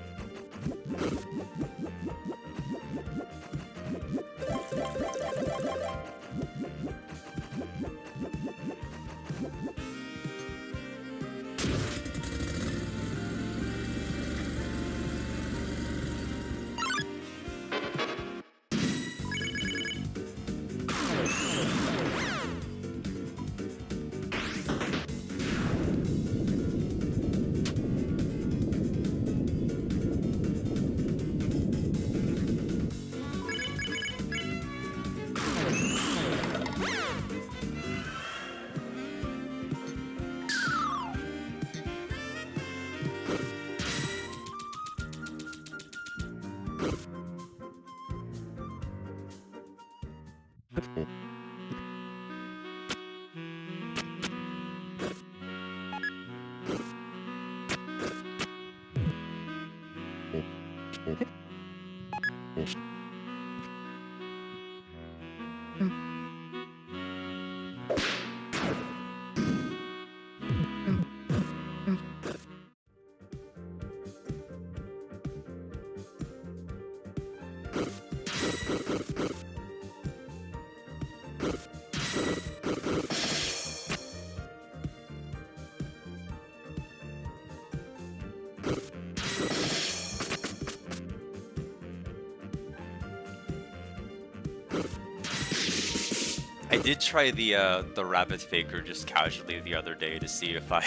I did try the rabbit faker just casually the other day to see if I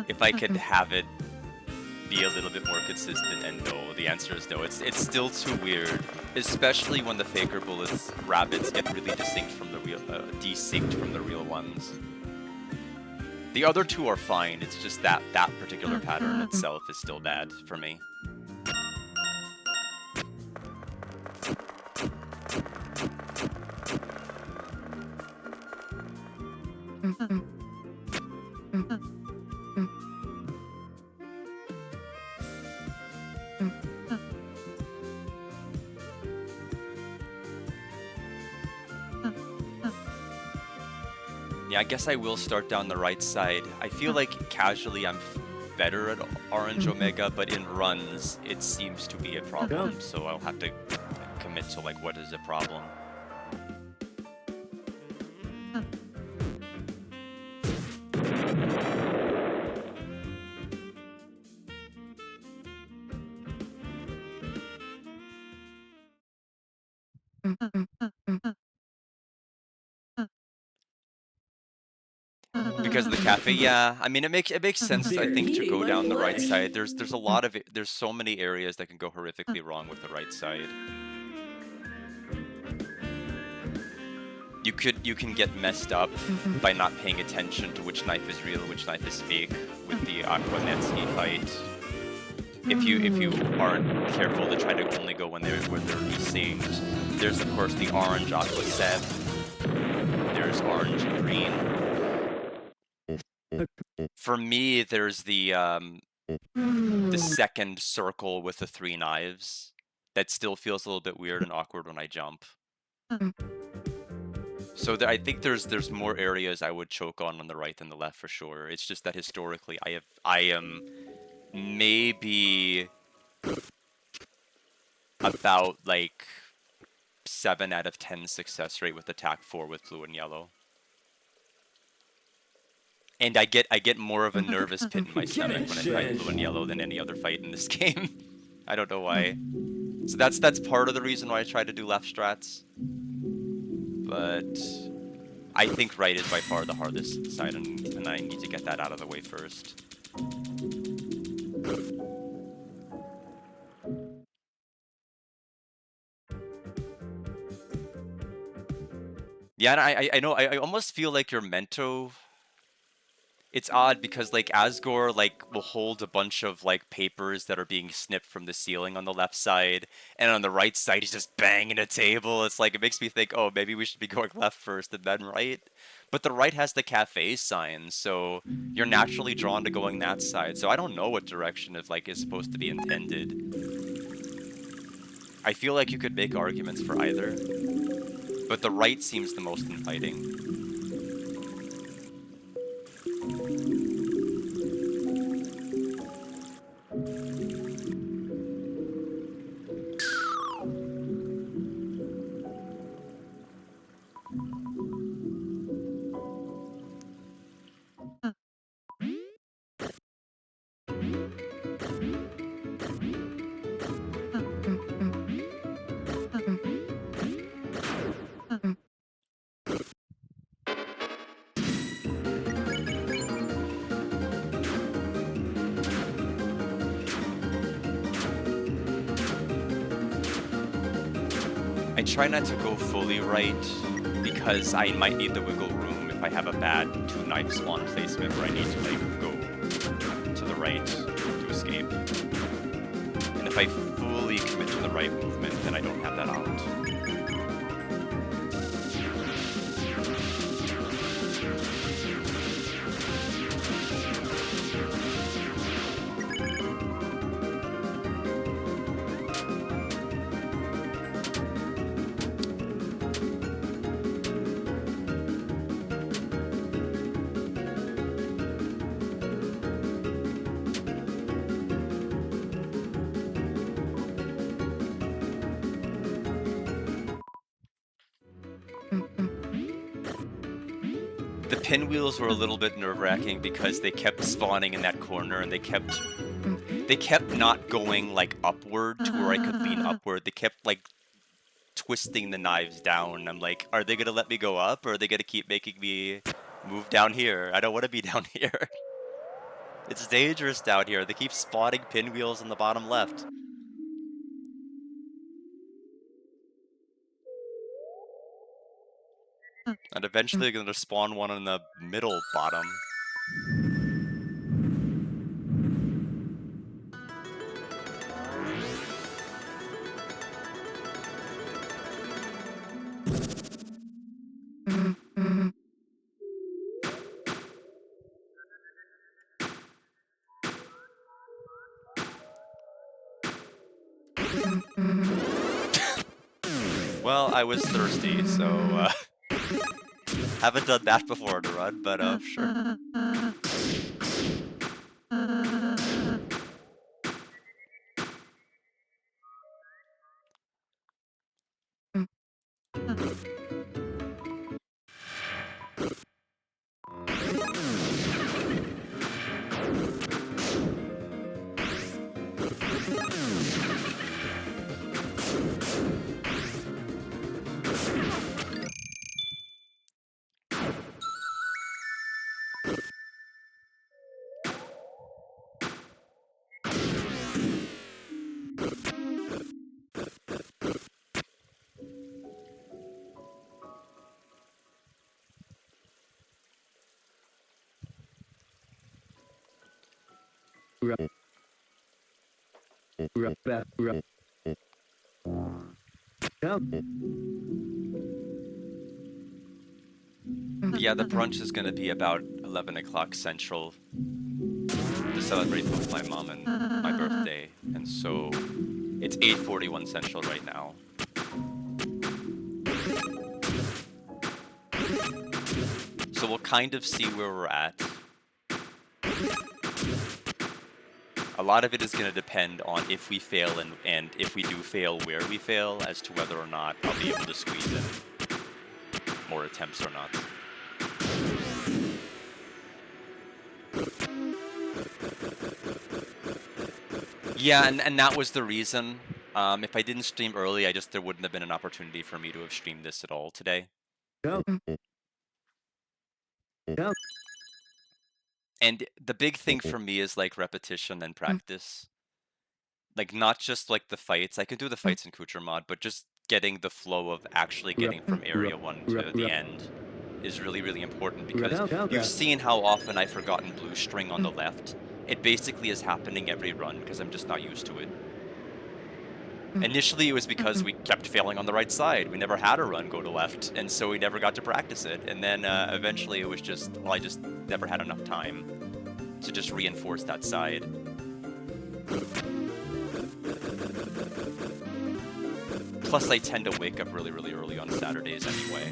if I could have it be a little bit more consistent, and no, the answer is no. It's still too weird, especially when the faker bullets rabbits get really distinct from the real desynced from the real ones. The other two are fine. It's just that particular pattern itself is still bad for me. Yeah, I guess I will start down the right side. I feel like casually I'm better at Orange Omega, but in runs it seems to be a problem, so I'll have to commit to like what is a problem. Because of the cafe, yeah. I mean, it makes sense. I think to go down the right side. There's a lot of there's so many areas that can go horrifically wrong with the right side. You can get messed up by not paying attention to which knife is real, which knife is fake with the Aquanetsky fight. If you aren't careful to try to only go when they're desynced. There's of course the orange Aqua Seb. There's orange and green. For me, there's the second circle with the 3 knives that still feels a little bit weird and awkward when I jump. So I think there's more areas I would choke on the right than the left for sure. It's just that historically I am maybe about like 7 out of 10 success rate with attack 4 with blue and yellow. And I get more of a nervous pit in my stomach when I fight blue and yellow than any other fight in this game. I don't know why. So that's part of the reason why I try to do left strats. But I think right is by far the hardest side, and I need to get that out of the way first. Yeah, and I know I almost feel like your Mento. It's odd because like Asgore like will hold a bunch of like papers that are being snipped from the ceiling on the left side, and on the right side he's just banging a table. It's like it makes me think, oh, maybe we should be going left first and then right. But the right has the cafe sign, so you're naturally drawn to going that side. So I don't know what direction of like is supposed to be intended. I feel like you could make arguments for either, but the right seems the most inviting. I try not to go fully right because I might need the wiggle room if I have a bad 2 knife spawn placement where I need to like go to the right to escape. And if I fully commit to the right movement, then I don't have that out. The pinwheels were a little bit nerve-wracking because they kept spawning in that corner and they kept not going like upward to where I could lean upward. They kept like twisting the knives down. I'm like, are they gonna let me go up or are they gonna keep making me move down here? I don't want to be down here. It's dangerous down here. They keep spawning pinwheels in the bottom left. And eventually they're gonna spawn one in the middle bottom. Well, I was thirsty, so haven't done that before in a run, but sure. Yeah, the brunch is gonna be about 11 o'clock Central to celebrate both my mom and my birthday, and so it's 8:41 Central right now. So we'll kind of see where we're at. A lot of it is going to depend on if we fail and if we do fail, where we fail, as to whether or not I'll be able to squeeze in more attempts or not. Yeah, and that was the reason. If I didn't stream early, there wouldn't have been an opportunity for me to have streamed this at all today. And the big thing for me is like repetition and practice. Like not just like the fights. I can do the fights in Kucher mod, but just getting the flow of actually getting from area 1 to the end is really, really important because you've seen how often I've forgotten blue string on the left. It basically is happening every run because I'm just not used to it. Initially, it was because we kept failing on the right side. We never had a run go to left, and so we never got to practice it. And then eventually it was just, well, I just never had enough time to just reinforce that side. Plus, I tend to wake up really, really early on Saturdays anyway.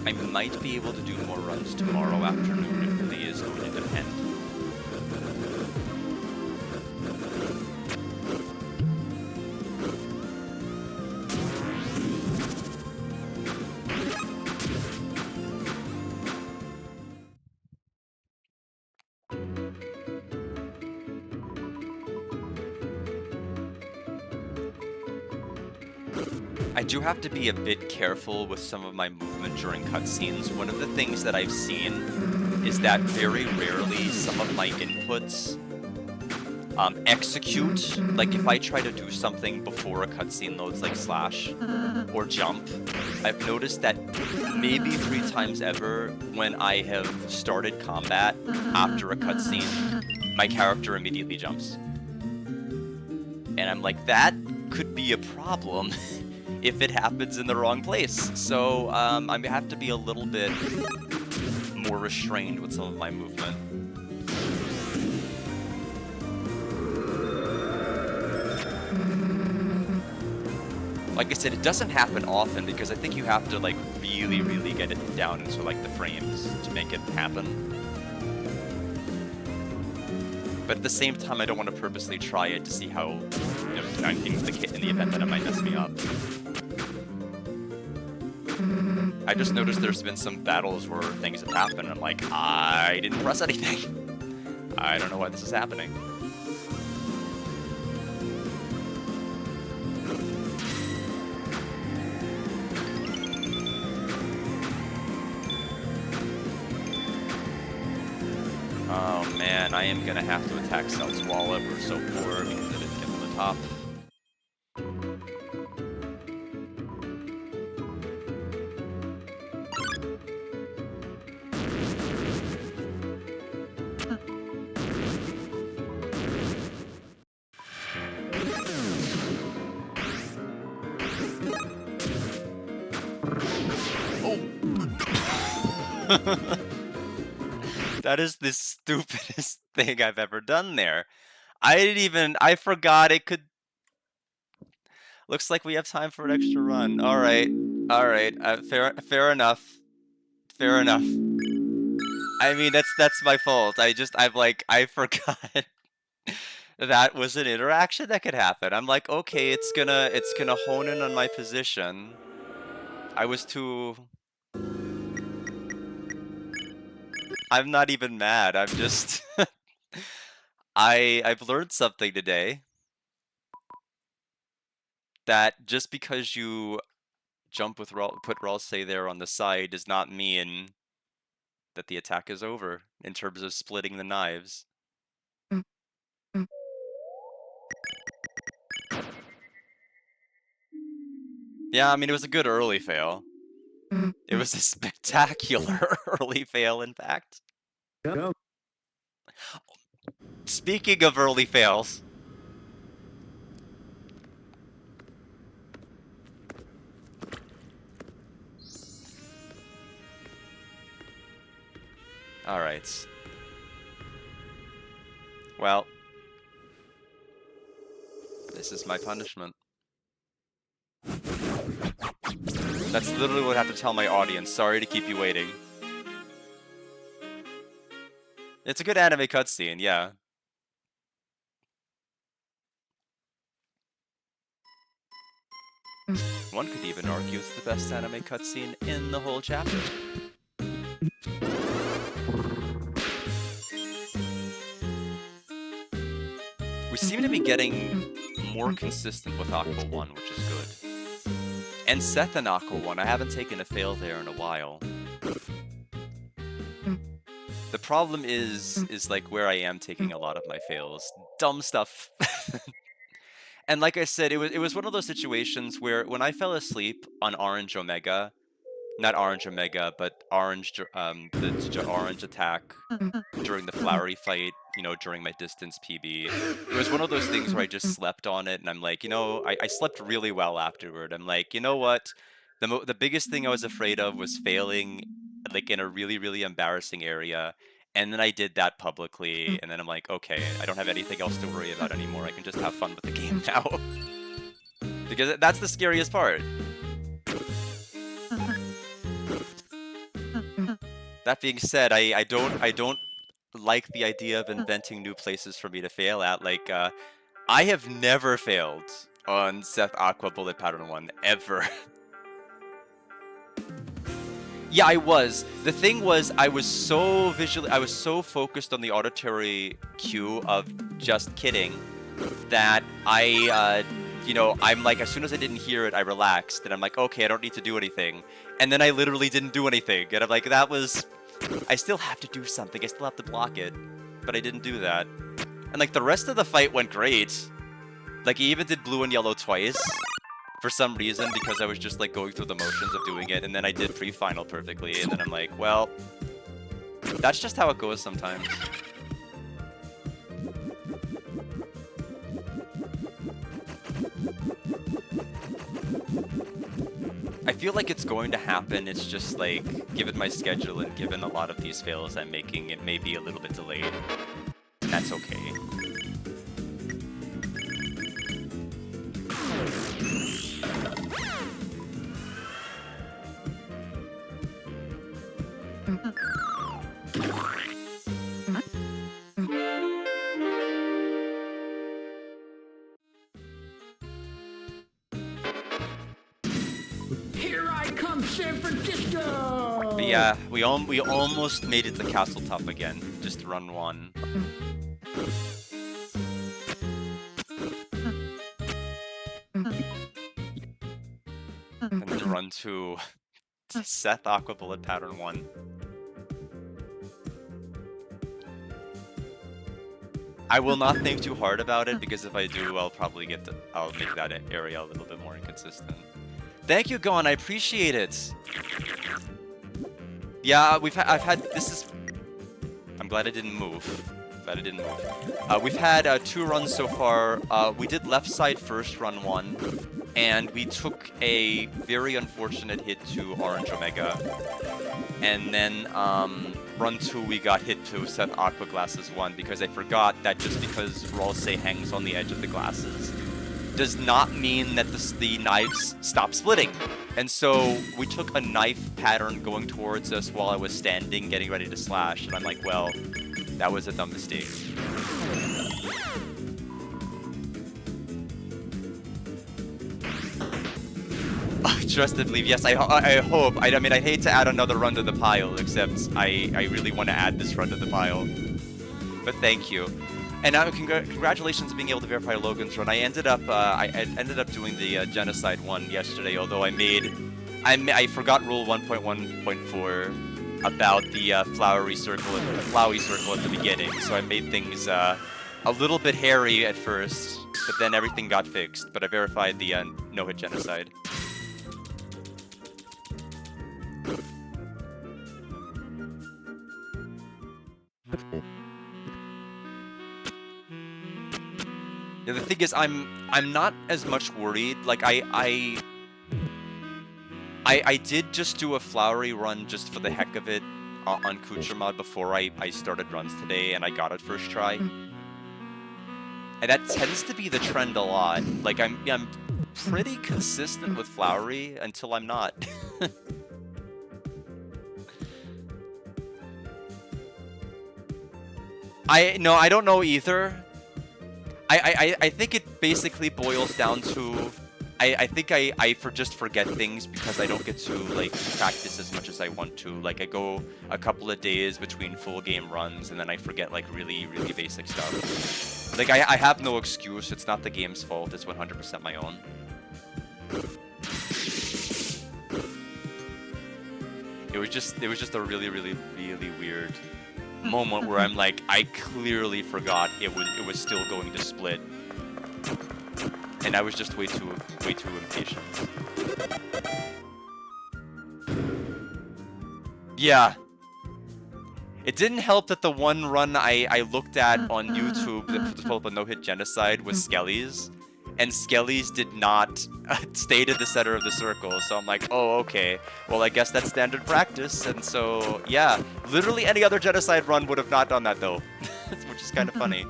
I might be able to do more runs tomorrow afternoon. It really is going to depend. I do have to be a bit careful with some of my movement during cutscenes. One of the things that I've seen is that very rarely some of my inputs execute. Like if I try to do something before a cutscene loads, like slash or jump, I've noticed that maybe 3 times ever when I have started combat after a cutscene, my character immediately jumps. And I'm like, that could be a problem if it happens in the wrong place. So I have to be a little bit more restrained with some of my movement. Like I said, it doesn't happen often because I think you have to like really, really get it down into like the frames to make it happen. But at the same time, I don't want to purposely try it to see how, in the event that it might mess me up. I just noticed there's been some battles where things have happened, and I'm like, I didn't press anything. I don't know why this is happening. Oh man, I am gonna have to attack Cel's wallet. We're so poor because I didn't get to the top. That is the stupidest thing I've ever done there. I forgot it could... Looks like we have time for an extra run. Alright, fair enough. Fair enough. I mean, that's my fault. I forgot that was an interaction that could happen. I'm like, okay, it's gonna hone in on my position. I was too... I'm not even mad. I'm just... I've learned something today. That just because you jump with put Ralsei there on the side does not mean that the attack is over in terms of splitting the knives. Yeah, I mean, it was a good early fail. It was a spectacular early fail, in fact. Go. Speaking of early fails... Alright. Well, this is my punishment. That's literally what I have to tell my audience. Sorry to keep you waiting. It's a good anime cutscene, yeah. One could even argue it's the best anime cutscene in the whole chapter. We seem to be getting more consistent with Aqua 1, which is good. And Seth and Aqua 1, I haven't taken a fail there in a while. The problem is like where I am taking a lot of my fails. Dumb stuff. And like I said, it was one of those situations where when I fell asleep on Orange Omega, not Orange Omega, but Orange, the Orange attack during the Flowery fight, during my distance PB. It was one of those things where I just slept on it, and I'm like, I slept really well afterward. I'm like, you know what? The biggest thing I was afraid of was failing, like, in a really, really embarrassing area. And then I did that publicly, and then I'm like, okay, I don't have anything else to worry about anymore. I can just have fun with the game now. Because that's the scariest part. That being said, I don't like the idea of inventing new places for me to fail at. Like, I have never failed on Seth Aqua Bullet Pattern 1, ever. Yeah, I was. The thing was, I was so focused on the auditory cue of just kidding, that I'm like, as soon as I didn't hear it, I relaxed, and I'm like, okay, I don't need to do anything. And then I literally didn't do anything, and I'm like, I still have to do something, I still have to block it, but I didn't do that. And like, the rest of the fight went great. Like, he even did blue and yellow twice, for some reason, because I was just like going through the motions of doing it, and then I did pre-final perfectly, and then I'm like, well, that's just how it goes sometimes. I feel like it's going to happen, it's just like, given my schedule and given a lot of these fails I'm making, it may be a little bit delayed. That's okay. San Francisco! But yeah, we almost made it to Castle Top again. Just run 1. And then run 2. Seth Aqua Bullet Pattern 1. I will not think too hard about it, because if I do, I'll probably I'll make that area a little bit more inconsistent. Thank you, Gon. I appreciate it. Yeah, I've had, I'm glad I didn't move. We've had 2 runs so far. We did left side first, run 1, and we took a very unfortunate hit to Orange Omega. And then run 2, we got hit to Seth Aqua Glasses 1, because I forgot that just because Rolse hangs on the edge of the glasses does not mean that the knives stop splitting. And so we took a knife pattern going towards us while I was standing, getting ready to slash, and I'm like, well, that was a dumb mistake. Trust and believe. Yes, I hope. I mean, I hate to add another run to the pile, except I really want to add this run to the pile. But thank you. And now, congratulations on being able to verify Logan's run. I ended up doing the genocide one yesterday, although I forgot rule 1.1.4 about the flowery circle at the beginning, so I made things a little bit hairy at first, but then everything got fixed. But I verified the no-hit genocide. Yeah, the thing is, I'm not as much worried. Like I did just do a flowery run just for the heck of it on Kuchermod before I started runs today, and I got it first try. And that tends to be the trend a lot. Like I'm pretty consistent with flowery until I'm not. I don't know either. I think it basically boils down to I think I just forget things because I don't get to like practice as much as I want to. Like I go a couple of days between full game runs and then I forget like really basic stuff. Like I have no excuse. It's not the game's fault. It's 100% my own. It was just a really weird moment where I'm like, I clearly forgot it was still going to split, and I was just way too impatient. Yeah, it didn't help that the one run I looked at on YouTube that pulled up a no-hit genocide was Skelly's, and Skelly's did not stay to the center of the circle, so I'm like, oh, okay. Well, I guess that's standard practice, and so, yeah. Literally any other genocide run would have not done that, though, which is kind of funny.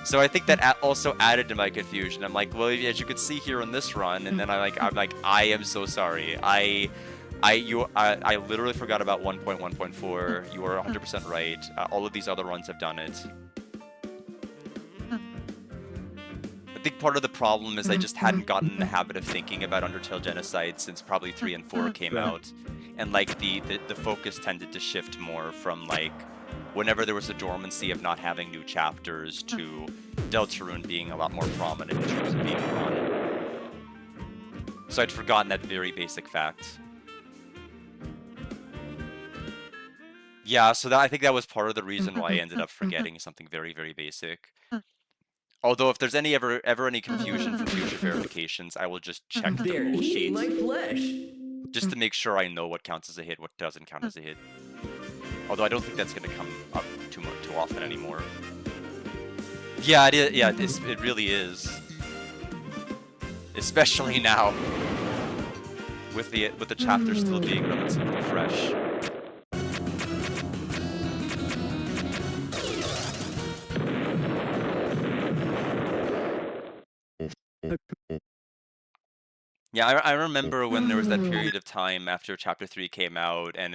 So I think that also added to my confusion. I'm like, well, as you could see here on this run, and then I'm like, I am so sorry. I literally forgot about 1.1.4. You are 100% right. All of these other runs have done it. I think part of the problem is I just hadn't gotten in the habit of thinking about Undertale Genocide since probably 3 and 4 came out, and like the focus tended to shift more from like whenever there was a dormancy of not having new chapters to Deltarune being a lot more prominent in terms of being run. So I'd forgotten that very basic fact. Yeah, so I think that was part of the reason why I ended up forgetting something very basic. Although if there's ever any confusion for future verifications, I will just check the rule sheet just to make sure I know what counts as a hit, what doesn't count as a hit. Although I don't think that's going to come up too often anymore. Yeah, it is. Yeah, it really is. Especially now, with the chapter still being relatively fresh. Yeah, I remember when there was that period of time after Chapter 3 came out, and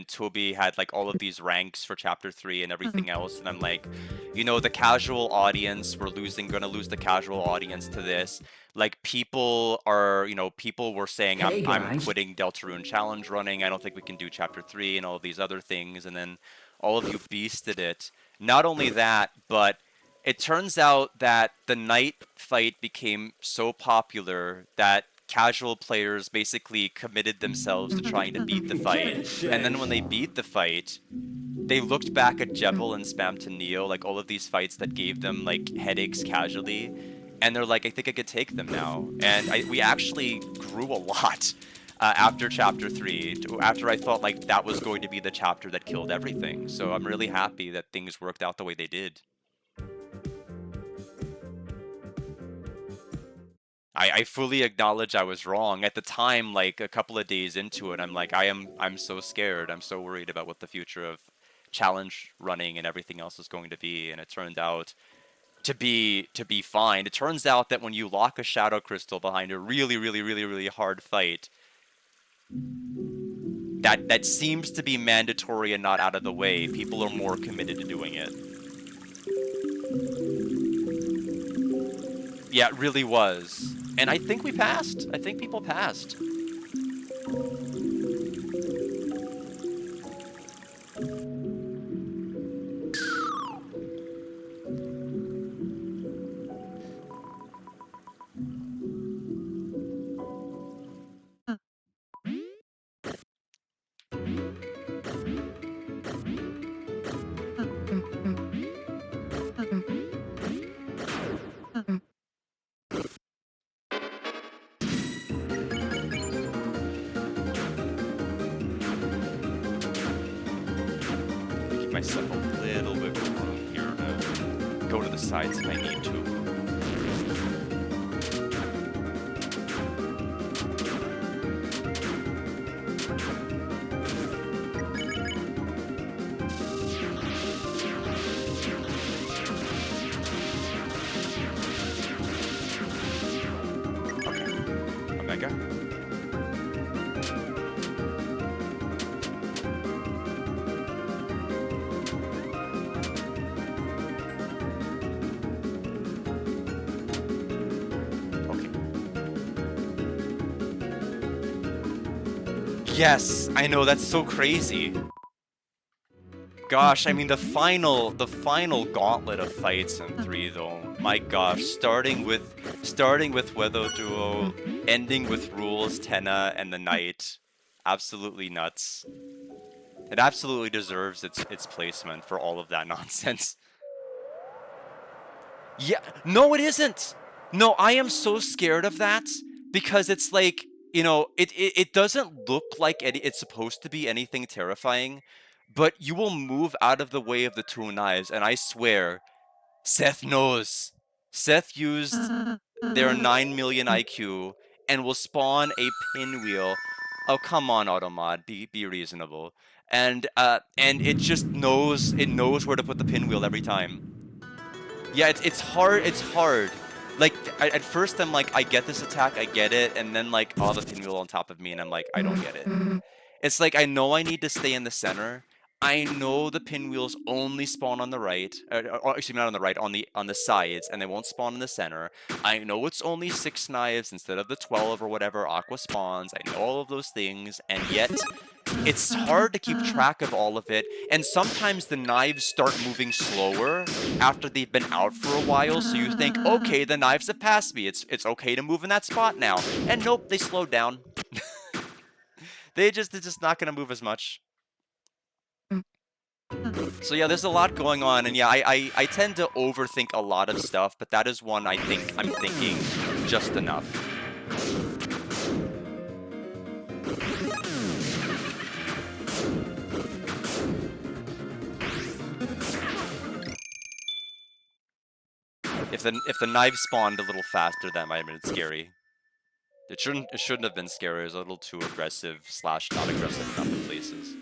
Toby had like all of these ranks for Chapter 3 and everything else, and I'm like, the casual audience, gonna lose the casual audience to this. Like people were saying Hey I'm guys. quitting Deltarune Challenge running. I don't think we can do Chapter 3 and all of these other things, and then all of you beasted it. Not only that, but it turns out that the night fight became so popular that casual players basically committed themselves to trying to beat the fight. And then when they beat the fight, they looked back at Jebel and Spam to Neo, like all of these fights that gave them like headaches casually, and they're like, I think I could take them now. And we actually grew a lot after Chapter 3, after I thought like that was going to be the chapter that killed everything. So I'm really happy that things worked out the way they did. I fully acknowledge I was wrong. At the time, like a couple of days into it, I'm like, I'm so scared. I'm so worried about what the future of challenge running and everything else is going to be. And it turned out to be fine. It turns out that when you lock a shadow crystal behind a really, really, really, really hard fight, that seems to be mandatory and not out of the way, people are more committed to doing it. Yeah, it really was. And I think we passed. I think people passed. Give myself a little bit of room here to go to the sides if I need to. Okay. Omega. Yes, I know, that's so crazy. Gosh, I mean the final gauntlet of fights in 3 though. My gosh, starting with Weather Duo, ending with Rules, Tenna, and the Knight. Absolutely nuts. It absolutely deserves its placement for all of that nonsense. Yeah, no, it isn't. No, I am so scared of that because it's like, it doesn't look like it's supposed to be anything terrifying, but you will move out of the way of the 2 knives, and I swear, Seth knows. Seth used their 9 million IQ and will spawn a pinwheel. Oh, come on, Automod, be reasonable. And it just knows where to put the pinwheel every time. Yeah, it's hard. It's hard. Like at first, I'm like, I get this attack, I get it, and then like, oh, the pinwheel on top of me, and I'm like, I don't get it. It's like I know I need to stay in the center. I know the pinwheels only spawn on the right, or excuse me, not on the right, on the sides, and they won't spawn in the center. I know it's only 6 knives instead of the 12 or whatever Aqua spawns. I know all of those things, and yet it's hard to keep track of all of it, and sometimes the knives start moving slower after they've been out for a while, so you think, okay, the knives have passed me, it's okay to move in that spot now. And nope, they slowed down. They're just not gonna move as much. So yeah, there's a lot going on, and yeah, I tend to overthink a lot of stuff, but that is one I think I'm thinking just enough. If the knife spawned a little faster, that might have been scary. It shouldn't have been scary. It was a little too aggressive / not aggressive enough in places.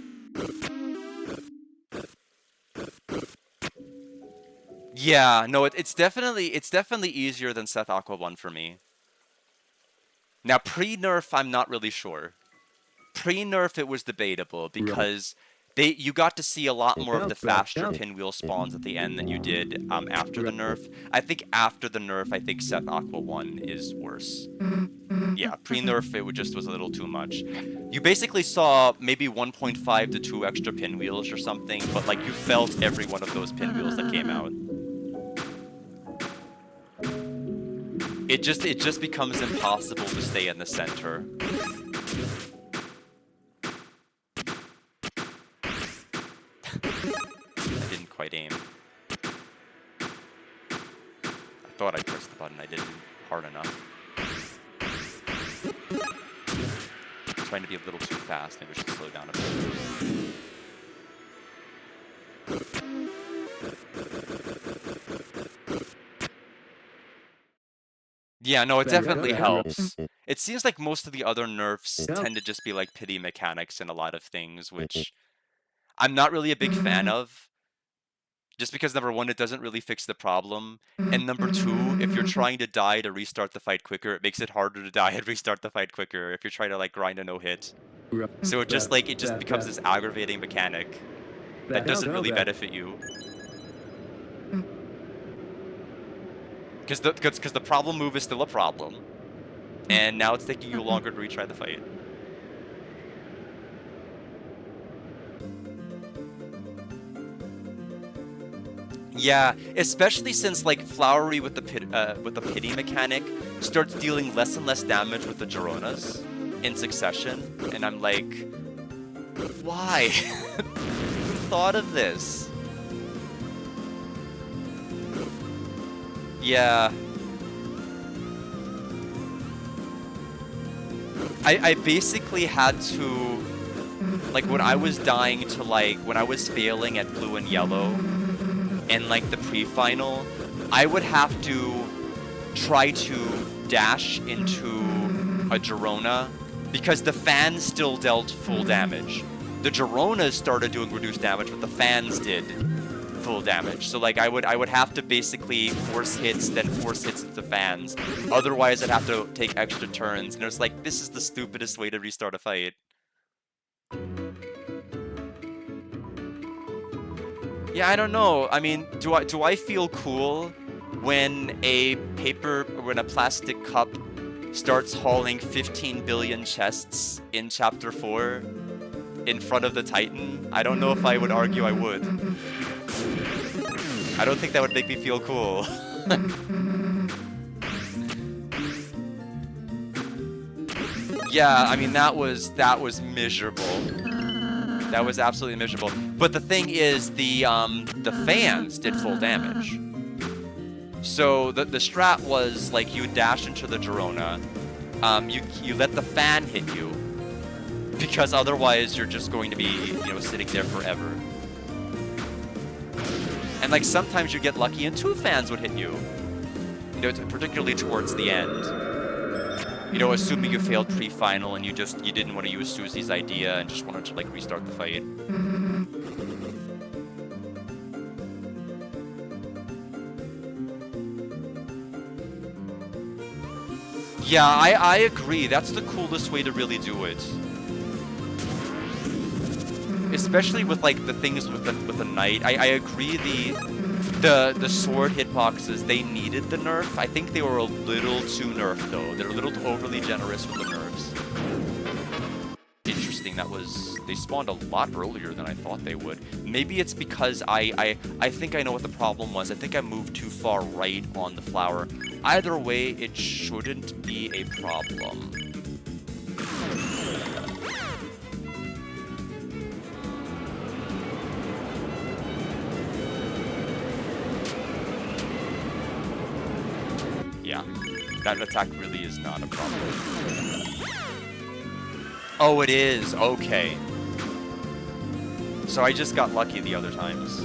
Yeah, no, it's definitely easier than Seth Aqua 1 for me. Now, pre-nerf, I'm not really sure. Pre-nerf, it was debatable because you got to see a lot more of the faster pinwheel spawns at the end than you did after the nerf. I think after the nerf, I think Set Aqua 1 is worse. Yeah, pre-nerf, it just was a little too much. You basically saw maybe 1.5 to 2 extra pinwheels or something, but like you felt every one of those pinwheels that came out. It just becomes impossible to stay in the center. I didn't quite aim. I thought I pressed the button, I didn't hard enough. I'm trying to be a little too fast, maybe I should slow down a bit. Yeah, no, it definitely helps. It seems like most of the other nerfs tend to just be like pity mechanics in a lot of things, which I'm not really a big fan of. Just because, number one, it doesn't really fix the problem. And number two, if you're trying to die to restart the fight quicker, it makes it harder to die and restart the fight quicker if you're trying to like grind a no-hit. So it just becomes this aggravating mechanic that doesn't really benefit you. Because the problem move is still a problem. And now it's taking you longer to retry the fight. Yeah, especially since like Flowery with the pity mechanic starts dealing less and less damage with the Gironas in succession, and I'm like, why? Who thought of this? Yeah. I basically had to, like, when I was dying to, like, when I was failing at blue and yellow, and like the pre-final, I would have to try to dash into a Girona because the fans still dealt full damage. The Gironas started doing reduced damage, but the fans did full damage. So like I would have to basically force hits, then force hits into fans. Otherwise I'd have to take extra turns. And it was like, this is the stupidest way to restart a fight. Yeah, I don't know. I mean, do I feel cool when a plastic cup starts hauling 15 billion chests in Chapter 4 in front of the Titan? I don't know if I would argue I would. I don't think that would make me feel cool. Yeah, I mean, that was miserable. That was absolutely miserable. But the thing is, the fans did full damage. So the strat was like you dash into the Girona, you let the fan hit you, because otherwise you're just going to be sitting there forever. And like sometimes you get lucky and 2 fans would hit you, particularly towards the end. Assuming you failed pre-final and you didn't want to use Susie's idea and just wanted to like restart the fight. Yeah, I agree. That's the coolest way to really do it. Especially with like the things with the knight. I agree the sword hitboxes, they needed the nerf. I think they were a little too nerfed though. They're a little overly generous with the nerfs. Interesting, they spawned a lot earlier than I thought they would. Maybe it's because I think I know what the problem was. I think I moved too far right on the flower. Either way, it shouldn't be a problem. Yeah, that attack really is not a problem. Oh, it is. Okay. So I just got lucky the other times.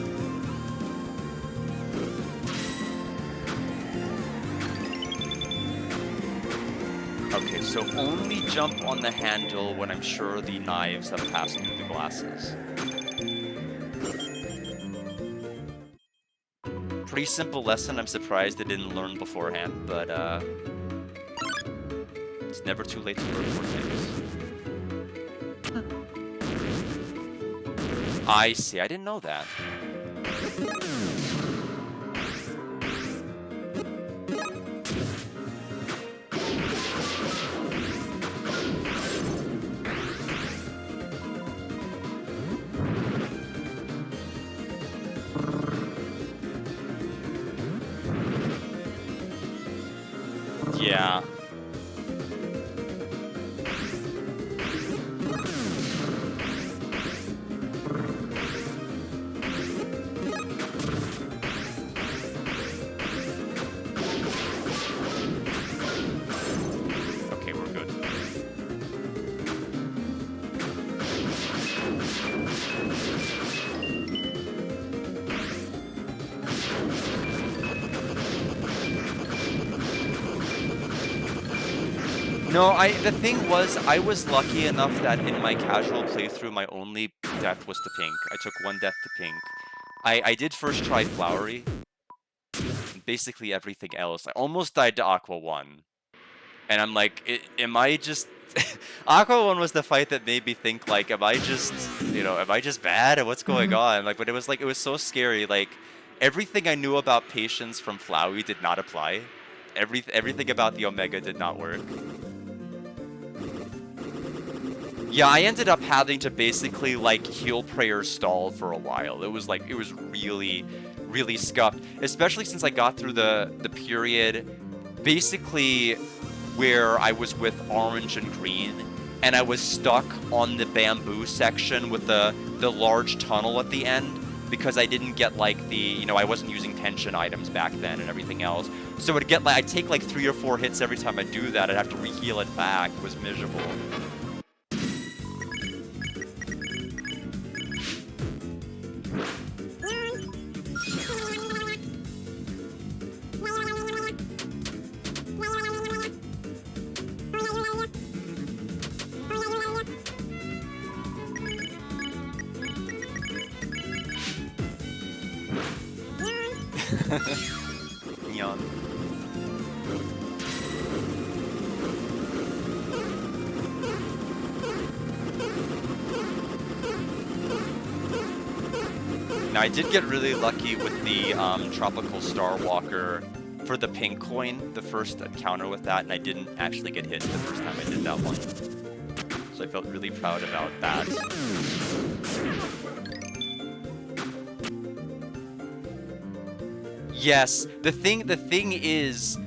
Okay, so only jump on the handle when I'm sure the knives have passed through the glasses. Pretty simple lesson. I'm surprised I didn't learn beforehand, but It's never too late to learn more things. I see. I didn't know that. Yeah. Okay, we're good. No, the thing was, I was lucky enough that in my casual playthrough, my only death was to pink. I took one death to pink. I did first try flowery. Basically everything else. I almost died to Aqua 1. And I'm like, am I just... Aqua 1 was the fight that made me think, like, am I just, am I just bad? Or what's going on? Like, but it was like, it was so scary. Like, everything I knew about patience from Flowey did not apply. Everything about the Omega did not work. Yeah, I ended up having to basically, like, heal prayer stall for a while. It was like, it was really, really scuffed. Especially since I got through the period, basically, where I was with orange and green, and I was stuck on the bamboo section with the large tunnel at the end, because I didn't get, like, I wasn't using tension items back then and everything else. So I'd take, like, 3 or 4 hits every time I do that. I'd have to re-heal it back. It was miserable. Neon. Now, I did get really lucky with the Tropical Star Walker for the pink coin, the first encounter with that, and I didn't actually get hit the first time I did that one. So I felt really proud about that. Yes, the thing is,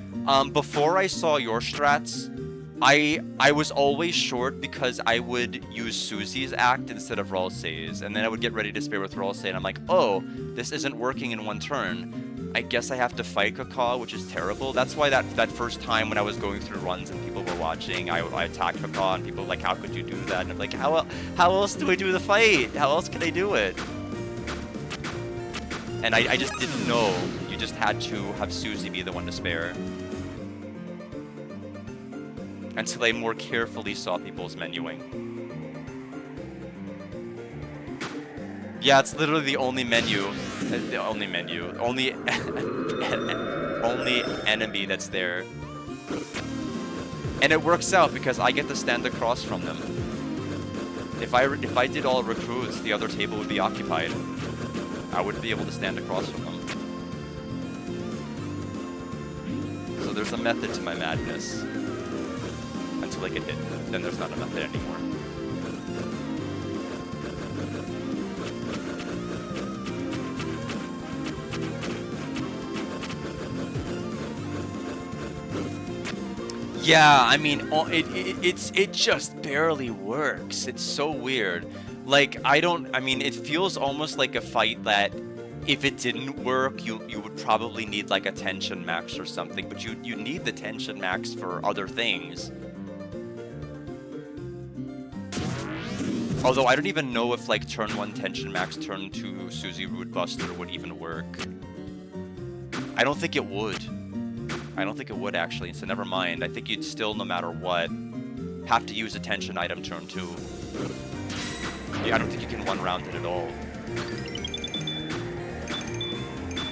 before I saw your strats, I was always short because I would use Susie's act instead of Ralsei's, and then I would get ready to spare with Ralsei, and I'm like, oh, this isn't working in one turn. I guess I have to fight Kaka, which is terrible. That's why that first time when I was going through runs and people were watching, I attacked Kaka, and people were like, how could you do that? And I'm like, how else do I do the fight? How else can I do it? And I just didn't know. You just had to have Susie be the one to spare. Until I more carefully saw people's menuing. Yeah, it's literally the only menu. The only menu. Only enemy that's there. And it works out because I get to stand across from them. If I did all recruits, the other table would be occupied. I wouldn't be able to stand across from them. So there's a method to my madness. Until I get hit. Then there's not a method anymore. Yeah, I mean, it just barely works. It's so weird. Like, I mean, it feels almost like a fight that if it didn't work, you would probably need like a tension max or something, but you need the tension max for other things. Although I don't even know if like turn 1 tension max, turn 2 Susie Root Buster would even work. I don't think it would. I don't think it would actually, so never mind. I think you'd still, no matter what, have to use a tension item turn 2. Yeah, I don't think you can one-round it at all.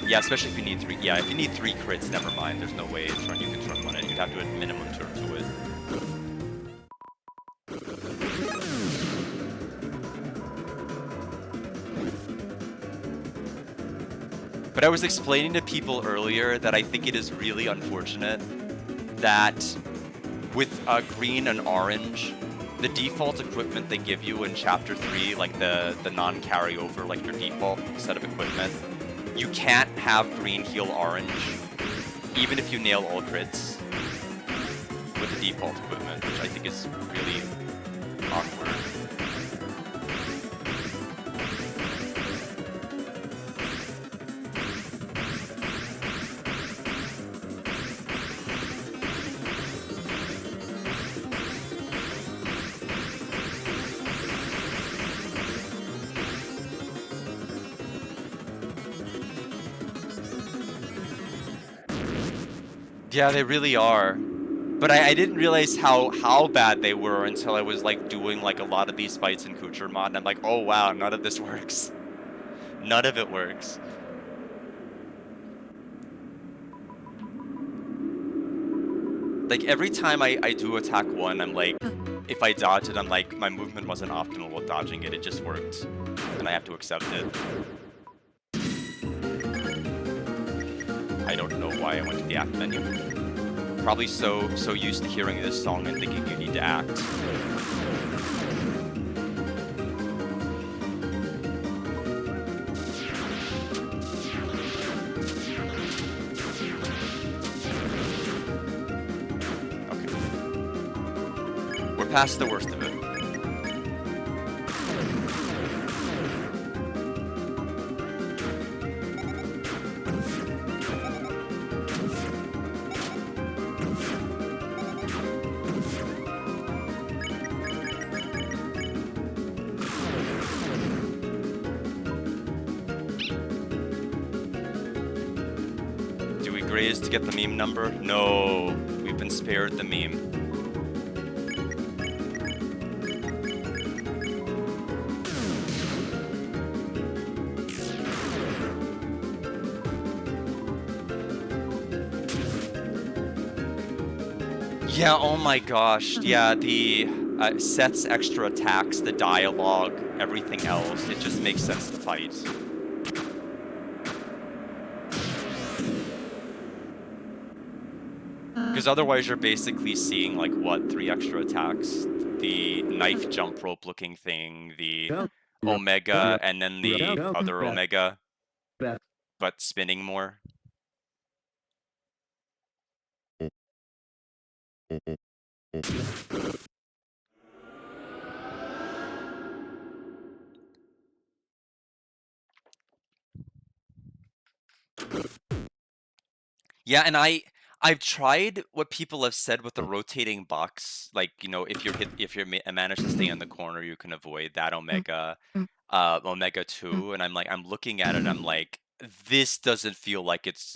Yeah, especially if you need 3. Yeah, if you need 3 crits, never mind. There's no way you can turn 1 in. You'd have to at minimum turn 2 it. But I was explaining to people earlier that I think it is really unfortunate that with green and orange, the default equipment they give you in Chapter 3, like the non-carryover, like your default set of equipment, you can't have green heal orange, even if you nail all crits with the default equipment, which I think is really awkward. Yeah, they really are. But I didn't realize how bad they were until I was like doing like a lot of these fights in Kucher mod, and I'm like, oh wow, none of this works. None of it works. Like every time I do attack one, I'm like, if I dodge it, I'm like, my movement wasn't optimal while dodging it, it just worked. And I have to accept it. I don't know why I went to the act menu. Probably so used to hearing this song and thinking you need to act. Okay. We're past the worst of it. Graze to get the meme number? No, we've been spared the meme. Yeah, oh my gosh. Yeah, the sets, extra attacks, the dialogue, everything else, it just makes sense to fight. Because otherwise you're basically seeing, like, what, 3 extra attacks? The knife jump rope looking thing, the Omega, and then the other Omega, but spinning more. Yeah, and I've tried what people have said with the rotating box, like, you know, if you manage to stay in the corner, you can avoid that Omega, Omega 2, and I'm looking at it, and I'm like, this doesn't feel like it's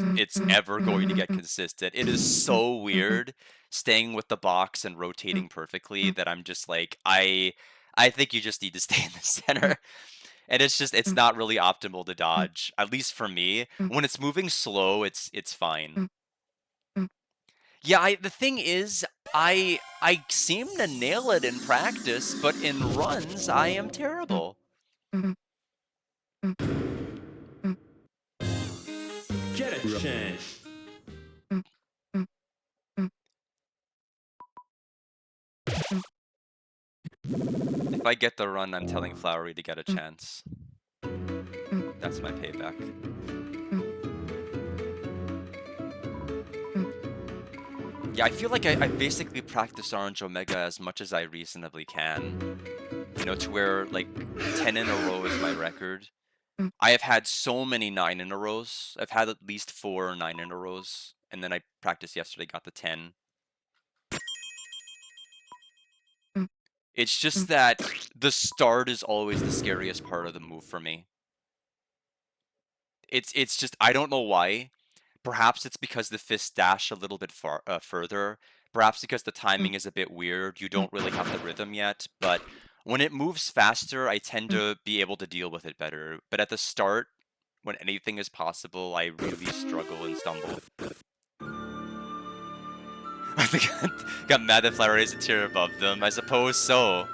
ever going to get consistent. It is so weird staying with the box and rotating perfectly that I'm just like, I think you just need to stay in the center. And it's not really optimal to dodge, at least for me. When it's moving slow, it's fine. Yeah, the thing is, I seem to nail it in practice, but in runs, I am terrible. Get a chance. If I get the run, I'm telling Flowery to get a chance. That's my payback. Yeah, I feel like I basically practice Orange Omega as much as I reasonably can. You know, to where, like, 10 in a row is my record. I have had so many 9 in a rows. I've had at least 4 9 in a rows. And then I practiced yesterday, got the 10. It's just that the start is always the scariest part of the move for me. It's just, I don't know why. Perhaps it's because the fists dash a little bit further. Perhaps because the timing is a bit weird. You don't really have the rhythm yet. But when it moves faster, I tend to be able to deal with it better. But at the start, when anything is possible, I really struggle and stumble. Got mad that Flower is a tier above them. I suppose so.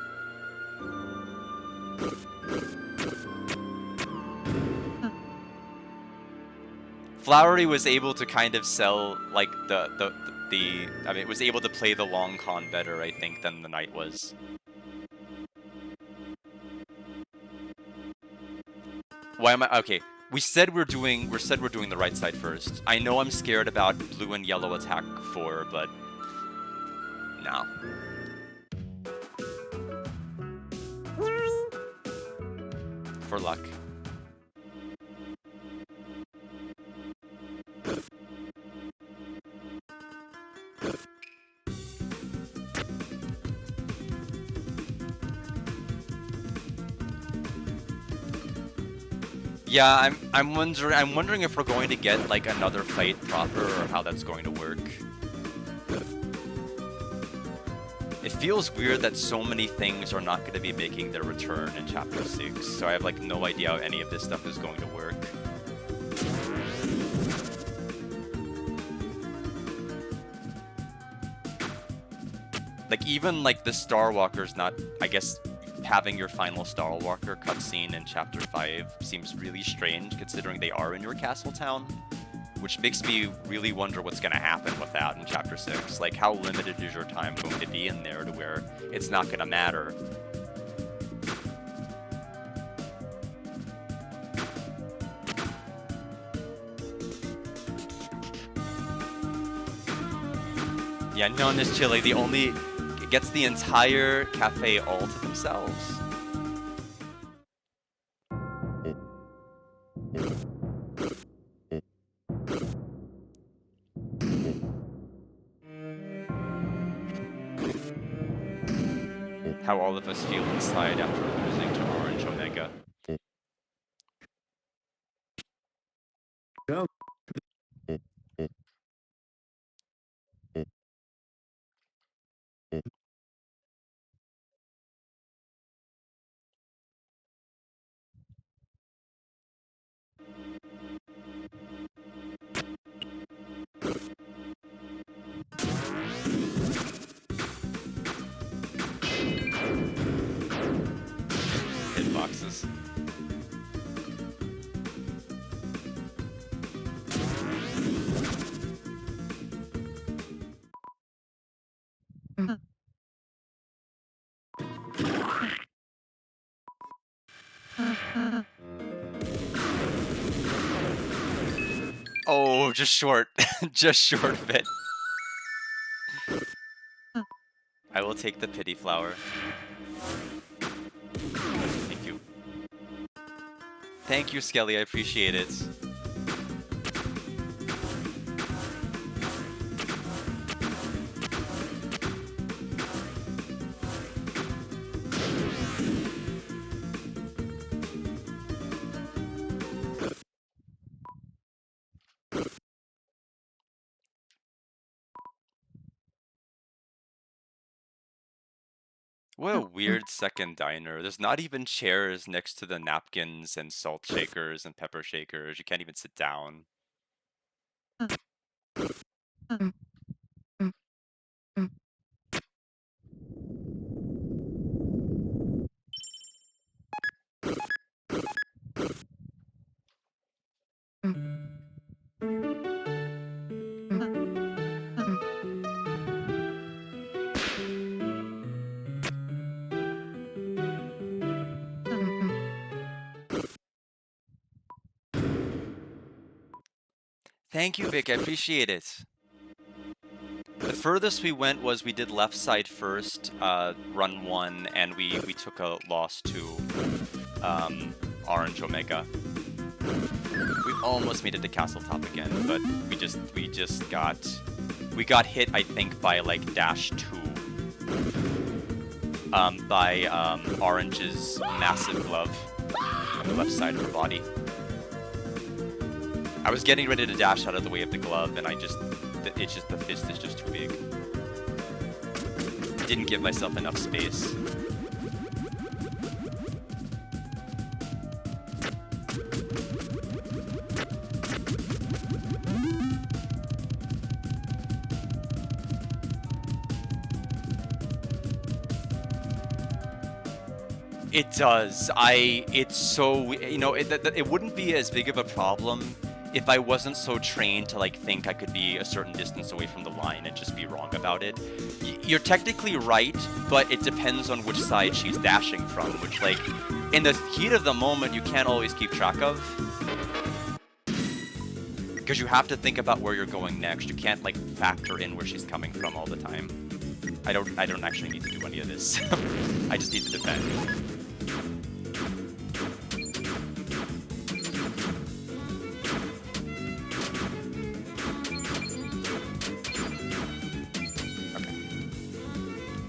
Flowery was able to kind of sell like I mean, it was able to play the long con better, I think, than the Knight was. Why am I okay? We said we're doing the right side first. I know I'm scared about blue and yellow attack 4, but no. For luck. Yeah, I'm wondering if we're going to get like another fight proper or how that's going to work. It feels weird that so many things are not going to be making their return in Chapter 6, so I have like no idea how any of this stuff is going to work. Like even like the Star Walker's not, I guess, having your final Star Walker cutscene in Chapter 5 seems really strange considering they are in your castle town, which makes me really wonder what's going to happen with that in Chapter 6. Like, how limited is your time going to be in there to where it's not going to matter? Yeah, known as Chile, it gets the entire cafe all to themselves. How all of us feel inside after losing to Orange Omega. Go. Hitboxes. Oh, just short. Just short of it. I will take the pity flower. Thank you. Thank you, Skelly. I appreciate it. What a weird second diner. There's not even chairs next to the napkins and salt shakers and pepper shakers. You can't even sit down. Thank you, Vic. I appreciate it. The furthest we went was we did left side first, run 1, and we took a loss to Orange Omega. We almost made it to Castle Top again, but we just got hit, I think, by like -2 by Orange's massive glove on the left side of her body. I was getting ready to dash out of the way of the glove, and the fist is just too big. I didn't give myself enough space. It does. It's so, you know, it wouldn't be as big of a problem if I wasn't so trained to like think I could be a certain distance away from the line and just be wrong about it. You're technically right, but it depends on which side she's dashing from, which like in the heat of the moment you can't always keep track of. Because you have to think about where you're going next. You can't like factor in where she's coming from all the time. I don't actually need to do any of this. I just need to defend.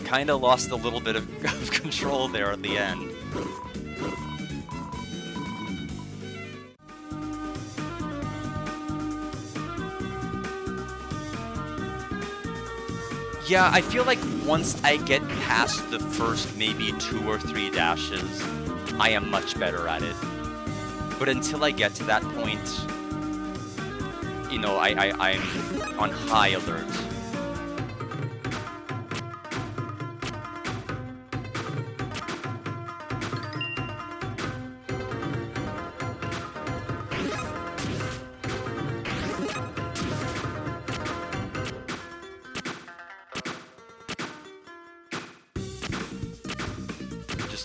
Kind of lost a little bit of control there at the end. Yeah, I feel like once I get past the first maybe 2 or 3 dashes, I am much better at it. But until I get to that point, you know, I'm on high alert.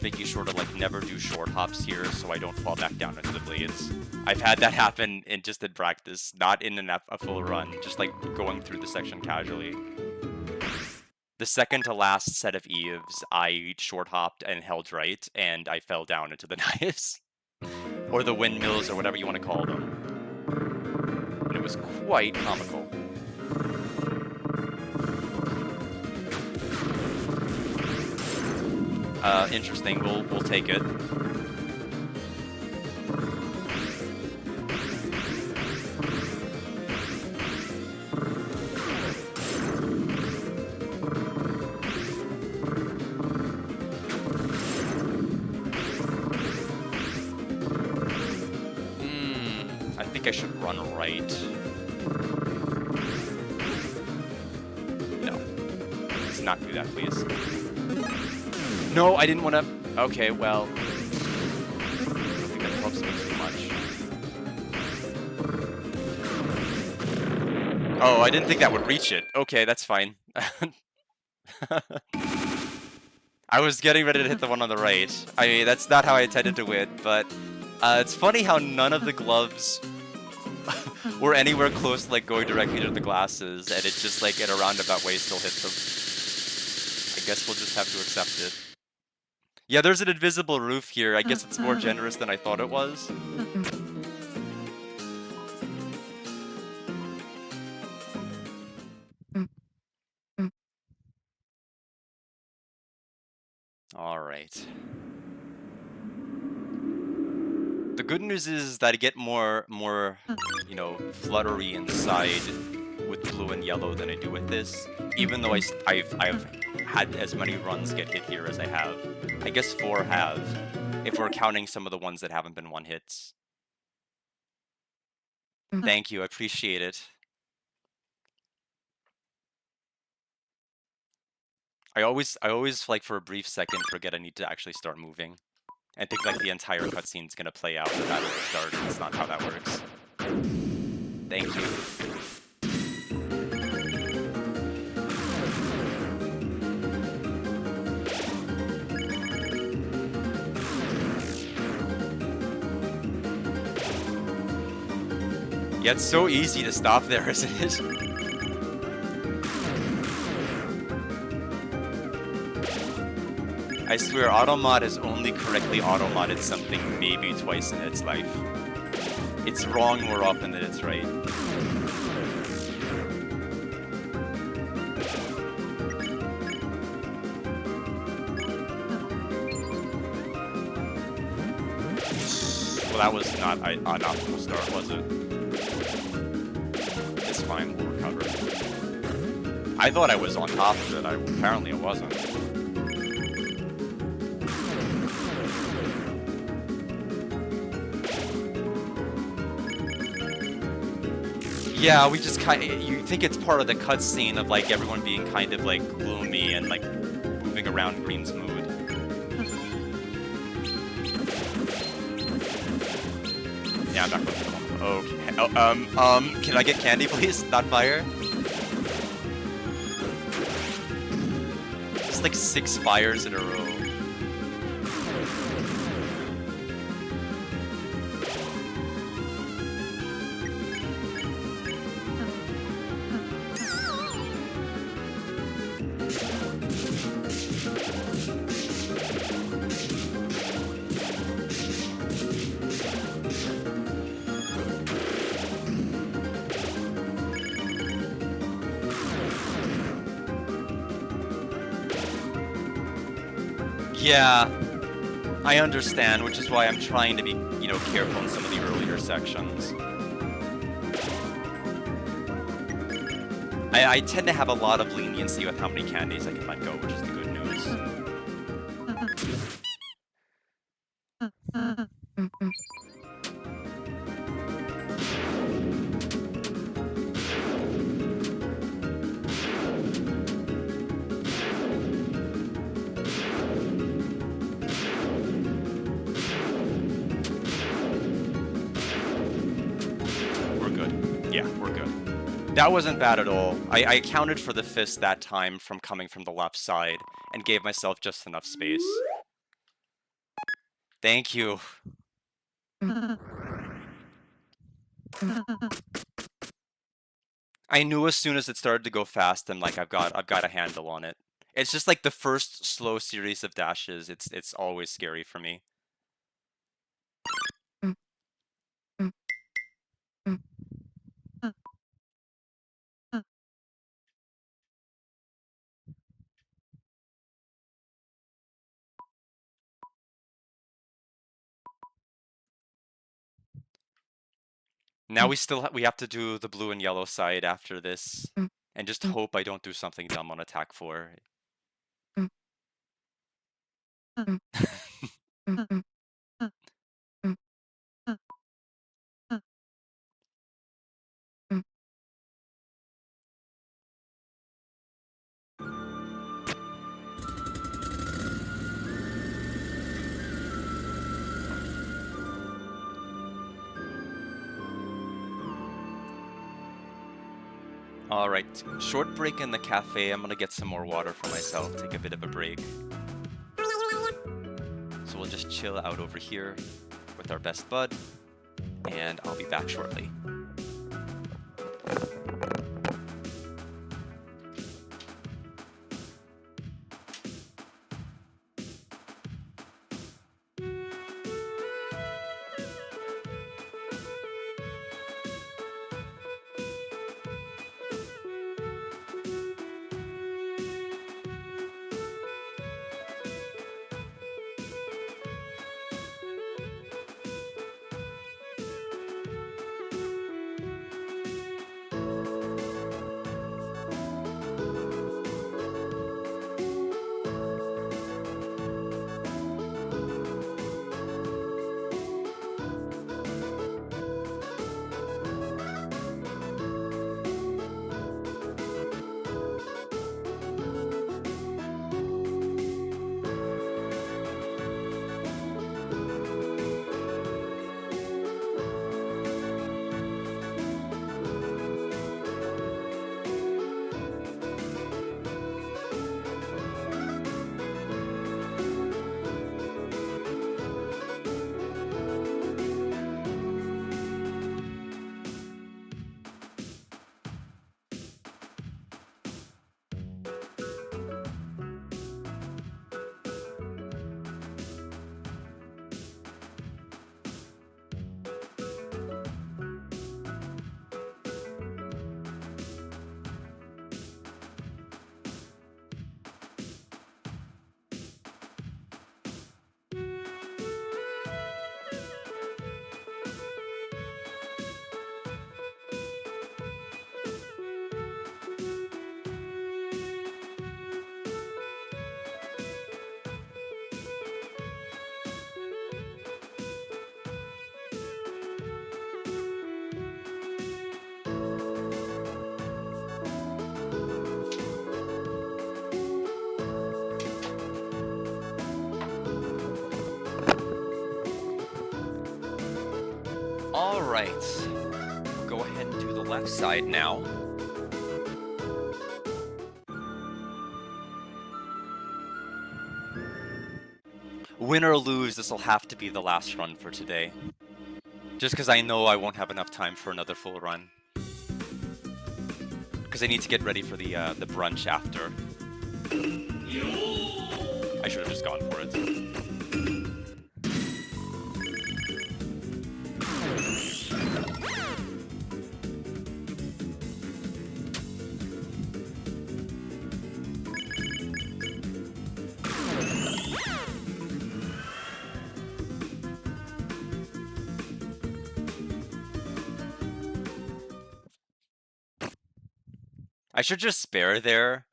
Making sure to like never do short hops here so I don't fall back down into the blades. I've had that happen in practice, not in a full run, just like going through the section casually. The second to last set of Eves, I short hopped and held right, and I fell down into the knives. Or the windmills, or whatever you want to call them. And it was quite comical. Interesting. We'll take it. I think I should run right. No. Let's not do that, please. No, I didn't want to... Okay, well... I think that helps me too much. Oh, I didn't think that would reach it. Okay, that's fine. I was getting ready to hit the one on the right. I mean, that's not how I intended to win, but... it's funny how none of the gloves were anywhere close to like going directly to the glasses, and it just like in a roundabout way still hit them. I guess we'll just have to accept it. Yeah, there's an invisible roof here. I guess it's more generous than I thought it was. All right. The good news is that I get more, you know, fluttery inside with blue and yellow than I do with this. Even though I've had as many runs get hit here as I have. I guess 4 have, if we're counting some of the ones that haven't been one hits. Thank you, I appreciate it. I always like for a brief second forget I need to actually start moving. And think like the entire cutscene's gonna play out without it start. That's not how that works. Thank you. Yeah, it's so easy to stop there, isn't it? I swear, Automod has only correctly automodded something maybe twice in its life. It's wrong more often than it's right. Well, that was not an optimal start, was it? It's fine, we'll recover. I thought I was on top of it. Apparently I wasn't. Yeah, we just kind of, you think it's part of the cutscene of like everyone being kind of like gloomy and like moving around Green's mood. now I'm back with the okay. Can I get candy, please? Not fire? It's like 6 fires in a row. Yeah, I understand, which is why I'm trying to be, you know, careful in some of the earlier sections. I tend to have a lot of leniency with how many candies I can let go, which is the good news. We're good. Yeah, we're good. That wasn't bad at all. I accounted for the fist that time from coming from the left side and gave myself just enough space. Thank you. I knew as soon as it started to go fast, I'm like, I've got a handle on it. It's just like the first slow series of dashes. It's always scary for me. Now we have to do the blue and yellow side after this, and just hope I don't do something dumb on attack 4. All right, short break in the cafe. I'm gonna get some more water for myself, take a bit of a break. So we'll just chill out over here with our best bud, and I'll be back shortly. left side now. Win or lose, this will have to be the last run for today. Just because I know I won't have enough time for another full run. Because I need to get ready for the brunch after. I should have just gone for it. I should just spare there.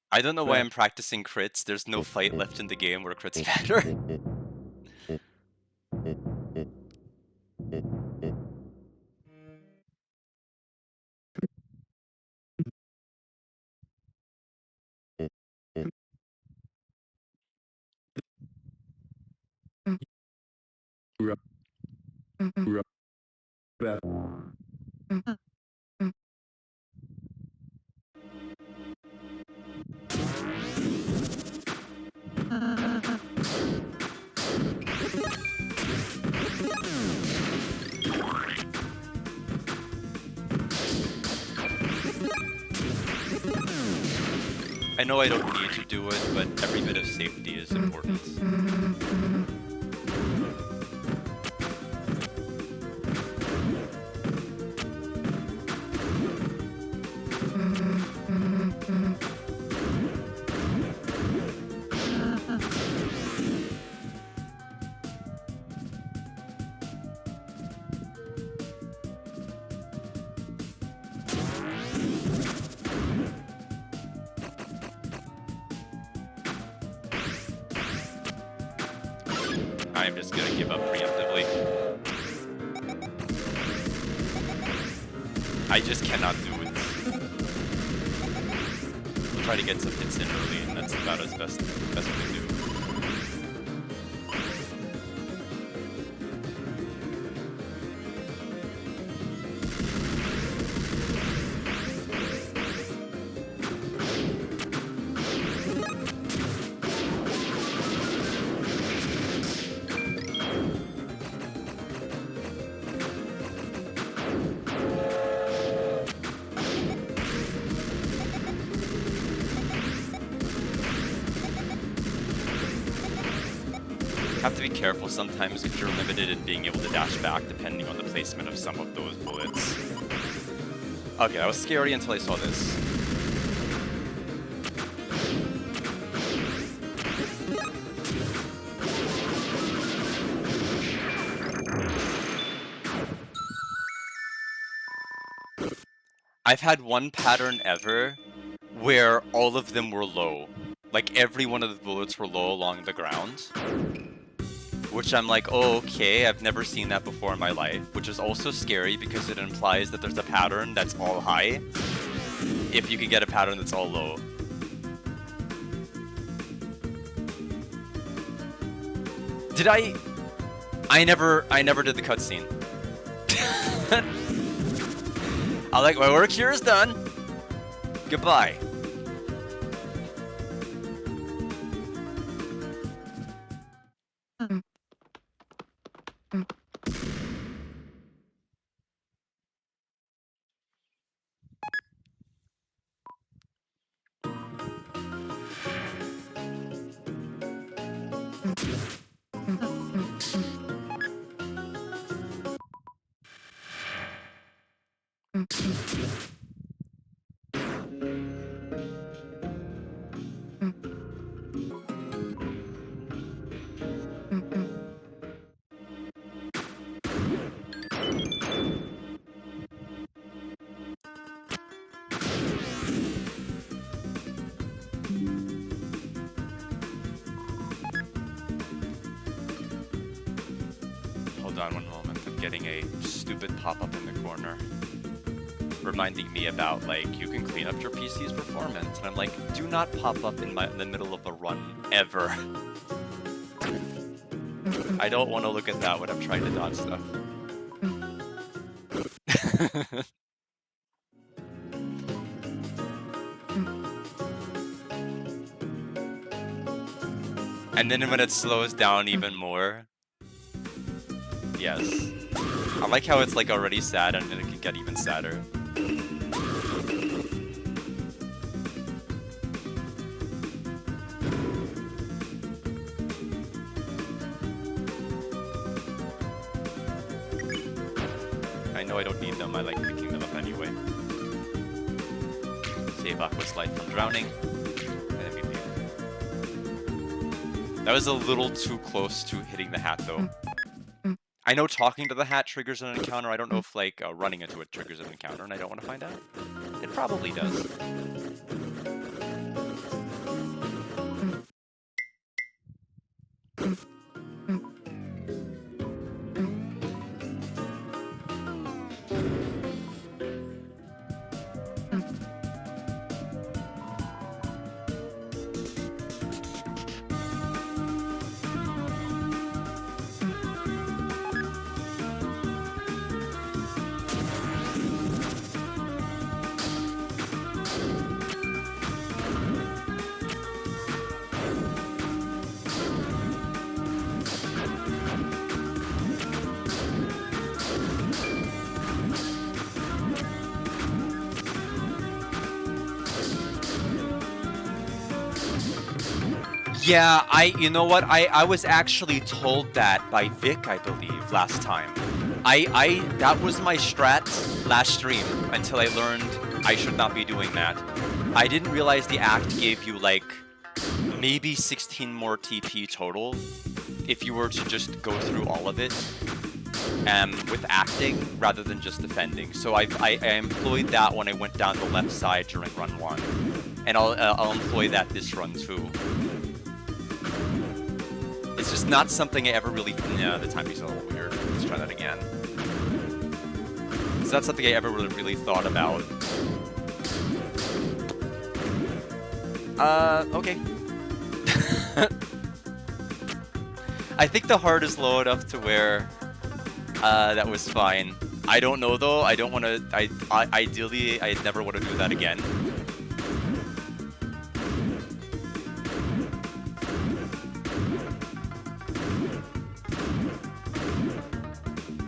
I don't know why I'm practicing crits. There's no fight left in the game where crits matter. I know I don't need to do it, but every bit of safety is important. I'm just gonna give up preemptively. I just cannot do it. We'll try to get some hits in early, and that's about as best we can do. Have to be careful sometimes if you're limited in being able to dash back depending on the placement of some of those bullets. Okay, that was scary until I saw this. I've had one pattern ever where all of them were low. Like every one of the bullets were low along the ground. Which I'm like, oh, okay, I've never seen that before in my life. Which is also scary because it implies that there's a pattern that's all high. If you could get a pattern that's all low. Did I never did the cutscene. I like my work here is done. Goodbye. Hold on one moment, I'm getting a stupid pop-up in the corner. Reminding me about, like, you can clean up your PC's performance. And I'm like, do not pop up in the middle of a run, ever. I don't want to look at that when I'm trying to dodge stuff. And then when it slows down even more. Yes. I like how it's like already sad and then it can get even sadder. I know I don't need them, I like picking them up anyway. Save Aqua's life from drowning. And MVP. That was a little too close to hitting the hat though. I know talking to the hat triggers an encounter. I don't know if like running into it triggers an encounter, and I don't want to find out. It probably does. Yeah, you know what? I was actually told that by Vic, I believe, last time. That was my strat last stream until I learned I should not be doing that. I didn't realize the act gave you like maybe 16 more TP total if you were to just go through all of it with acting rather than just defending. So I employed that when I went down the left side during run 1. And I'll employ that this run too. It's just not something I ever really... Yeah, the timing's a little weird. Let's try that again. It's not something I ever really thought about. Okay. I think the heart is low enough to where that was fine. I don't know though. I don't want to... Ideally, I never want to do that again.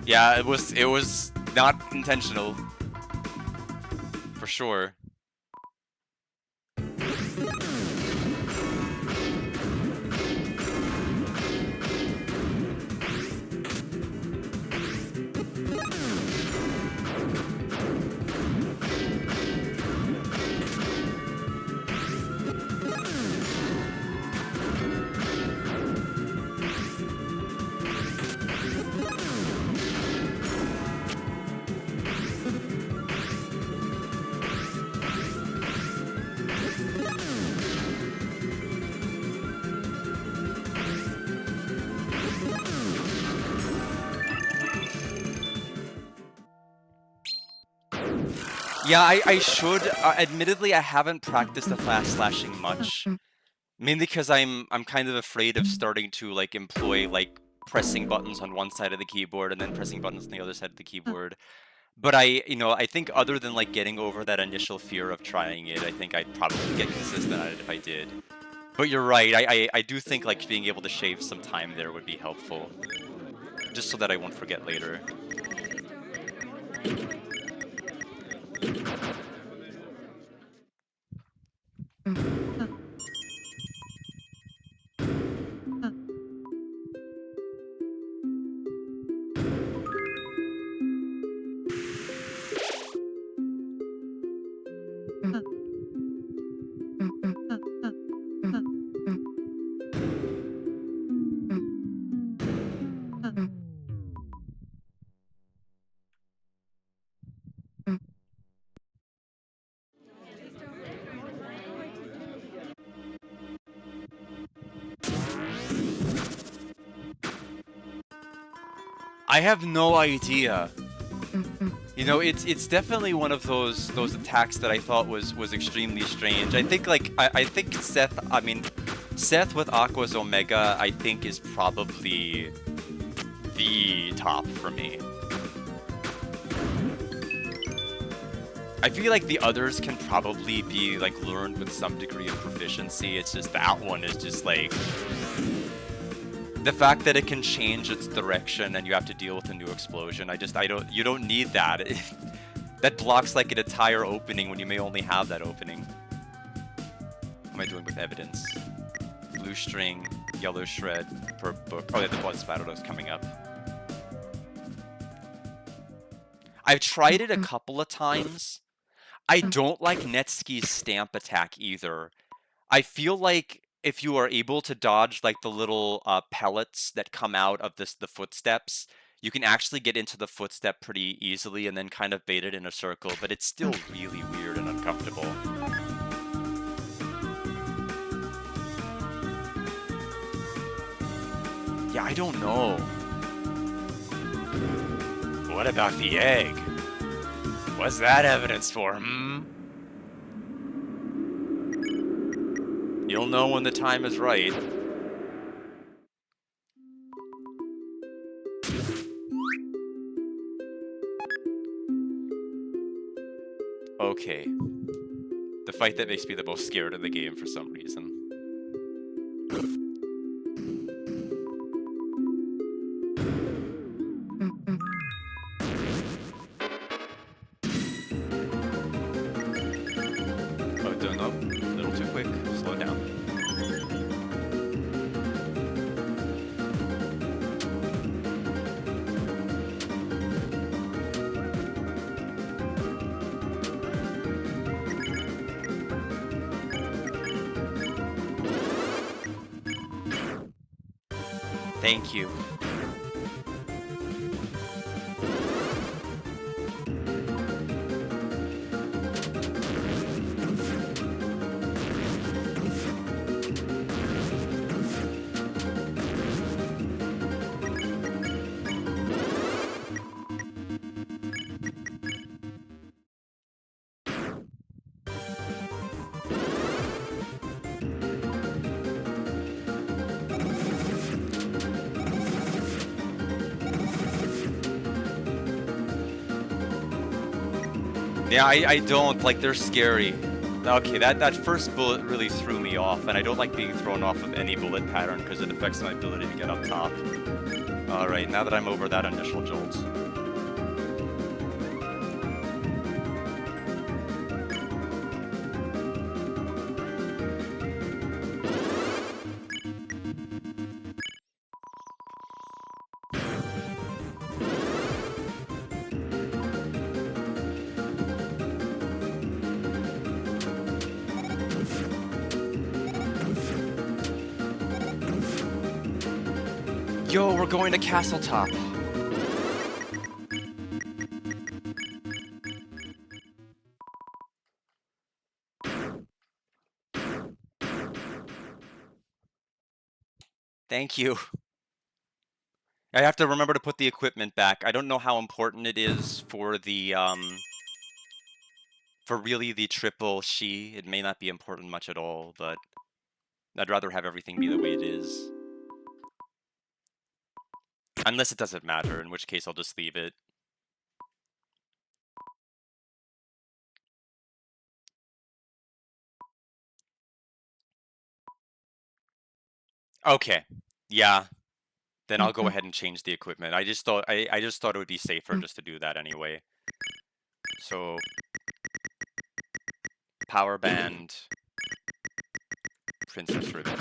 Yeah, it was not intentional. For sure. Yeah, I should. Admittedly, I haven't practiced the fast slashing much, mainly because I'm kind of afraid of starting to like employ like pressing buttons on one side of the keyboard and then pressing buttons on the other side of the keyboard. But I think other than like getting over that initial fear of trying it, I think I'd probably get consistent at it if I did. But you're right. I do think like being able to shave some time there would be helpful, just so that I won't forget later. I have no idea. You know, it's definitely one of those attacks that I thought was extremely strange. I think like I think Seth with Aqua's Omega I think is probably the top for me. I feel like the others can probably be like learned with some degree of proficiency. It's just that one is just like The fact that it can change its direction and you have to deal with a new explosion, you don't need that. That blocks like an entire opening when you may only have that opening. What am I doing with evidence? Blue string, yellow shred per book. Oh yeah, the blood spatter is coming up. I've tried it a couple of times. I don't like Netski's stamp attack either. I feel like if you are able to dodge like the little pellets that come out of the footsteps, you can actually get into the footstep pretty easily and then kind of bait it in a circle, but it's still really weird and uncomfortable. Yeah, I don't know. What about the egg? What's that evidence for, hmm? You'll know when the time is right. Okay. The fight that makes me the most scared in the game for some reason. Oh, don't know. A little too quick. Slow down. Thank you. Yeah, I don't. Like, they're scary. Okay, that first bullet really threw me off, and I don't like being thrown off of any bullet pattern because it affects my ability to get up top. Alright, now that I'm over that initial jolt. Yo, we're going to Castle Top. Thank you. I have to remember to put the equipment back. I don't know how important it is for the, for really the triple Shi. It may not be important much at all, but I'd rather have everything be the way it is. Unless it doesn't matter, in which case I'll just leave it. Okay. Yeah. Then I'll go ahead and change the equipment. I just thought it would be safer just to do that anyway. So power band, princess ribbon.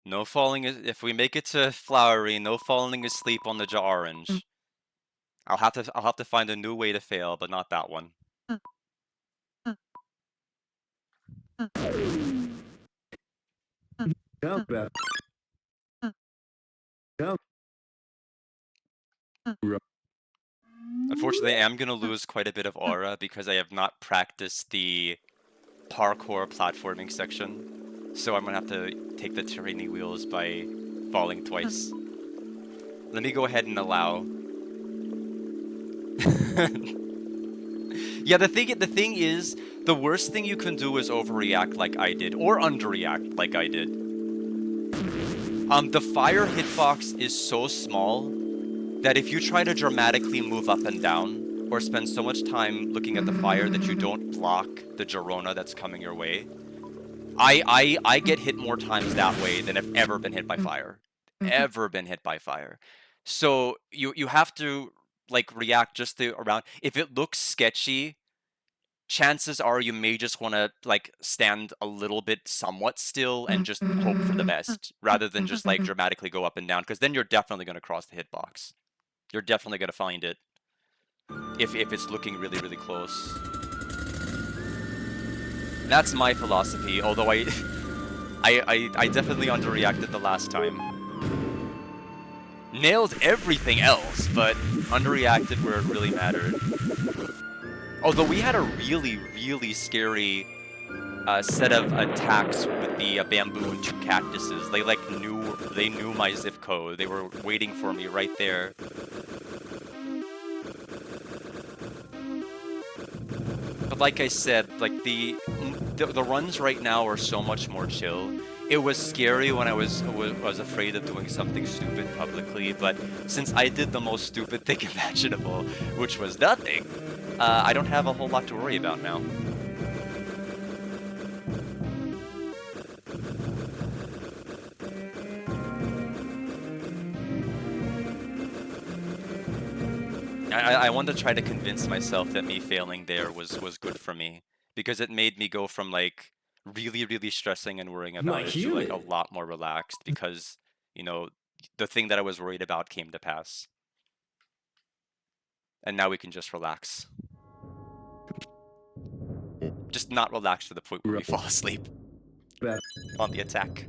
No falling if we make it to flowery, no falling asleep on the orange. I'll have to find a new way to fail, but not that one. Jump up. Jump. Unfortunately, I am going to lose quite a bit of aura because I have not practiced the parkour platforming section. So I'm going to have to take the tyranny wheels by falling twice. Let me go ahead and allow. Yeah, the thing is, the worst thing you can do is overreact like I did, or underreact like I did. The fire hitbox is so small that if you try to dramatically move up and down, or spend so much time looking at the fire that you don't block the Girona that's coming your way, I get hit more times that way than I've ever been hit by fire. Ever been hit by fire. So you have to like react just to around. If it looks sketchy, chances are you may just want to like stand a little bit somewhat still and just hope for the best rather than just like dramatically go up and down, because then you're definitely going to cross the hitbox. You're definitely going to find it if it's looking really, really close. That's my philosophy, although I definitely underreacted the last time. Nailed everything else, but underreacted where it really mattered. Although we had a really, really scary set of attacks with the bamboo and 2 cactuses. They like knew my zip code. They were waiting for me right there. But like I said, like the runs right now are so much more chill. It was scary when I was afraid of doing something stupid publicly, but since I did the most stupid thing imaginable, which was nothing, I don't have a whole lot to worry about now. I want to try to convince myself that me failing there was good for me, because it made me go from like really, really stressing and worrying about it to like a lot more relaxed, because, you know, the thing that I was worried about came to pass. And now we can just relax. Just not relax to the point where we fall asleep on the attack.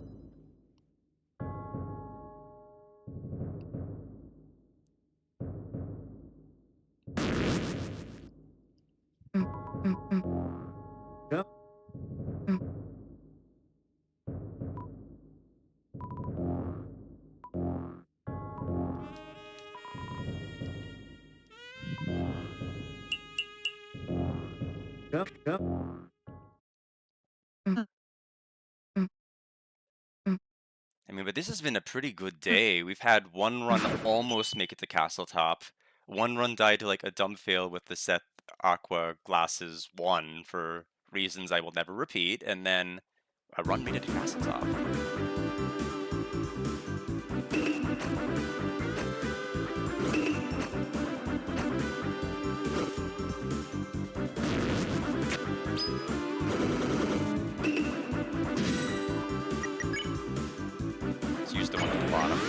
Yep. Yep. I mean, but this has been a pretty good day. We've had one run almost make it to Castle Top. One run died to like a dumb fail with the set Aqua Glasses 1 for reasons I will never repeat, and then a run made it to Castle Top. Let's use the one at the bottom.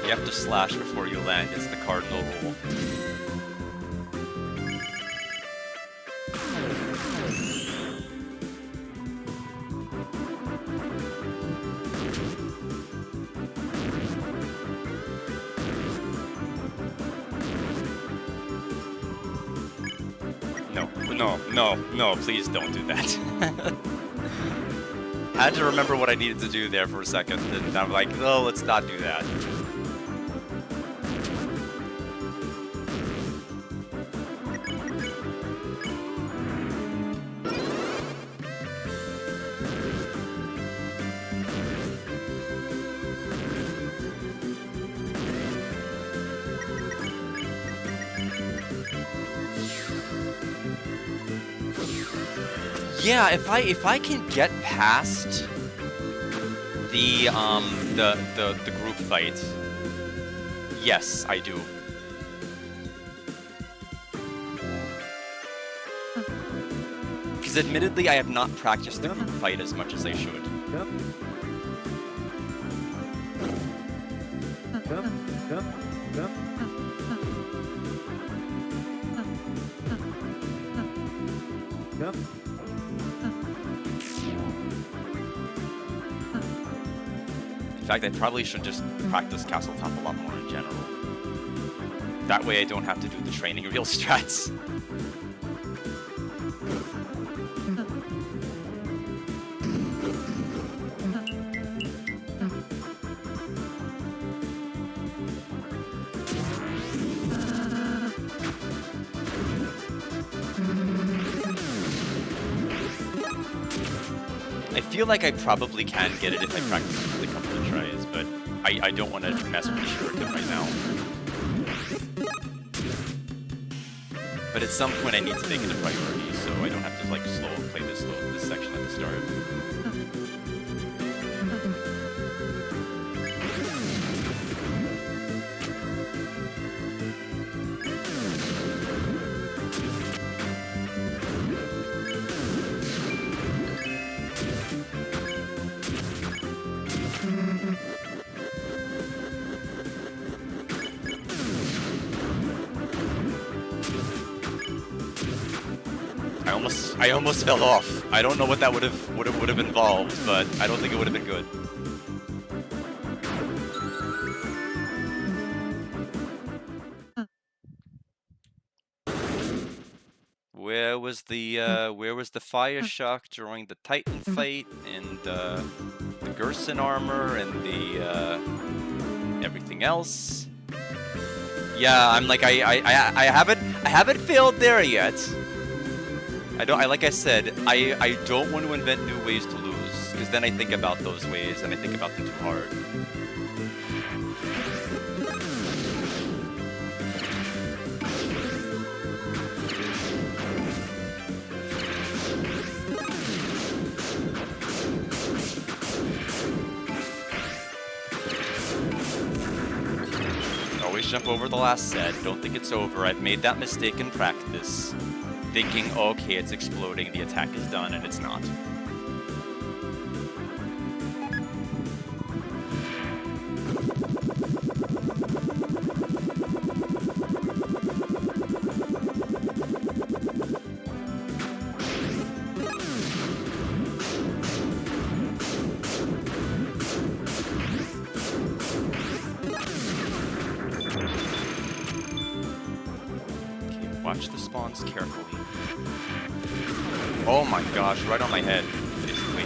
You have to slash before you land. It's the cardinal rule. no, please don't do that. I had to remember what I needed to do there for a second, and I'm like, no, let's not do that. Yeah, if I can get past the group fight, yes, I do. Because admittedly, I have not practiced the group fight as much as I should. Yep. Yep. Yep. Yep. Yep. In fact, I probably should just practice Castle Top a lot more in general. That way I don't have to do the training real strats. I feel like I probably can get it if I practice it with a couple of tries, but I don't want to mess with the shuriken right now. But at some point I need to make it a priority, so I don't have to like play this section at the start. I almost fell off. I don't know what that would have involved, but I don't think it would have been good. Where was the fire shock during the Titan fight and the Gerson armor and the everything else? Yeah, I'm like I haven't failed there yet. Like I said, I don't want to invent new ways to lose, because then I think about those ways and I think about them too hard. Always jump over the last set. Don't think it's over. I've made that mistake in practice. Thinking, okay, it's exploding, the attack is done, and it's not. Okay, watch the spawns carefully. Oh my gosh, right on my head, basically.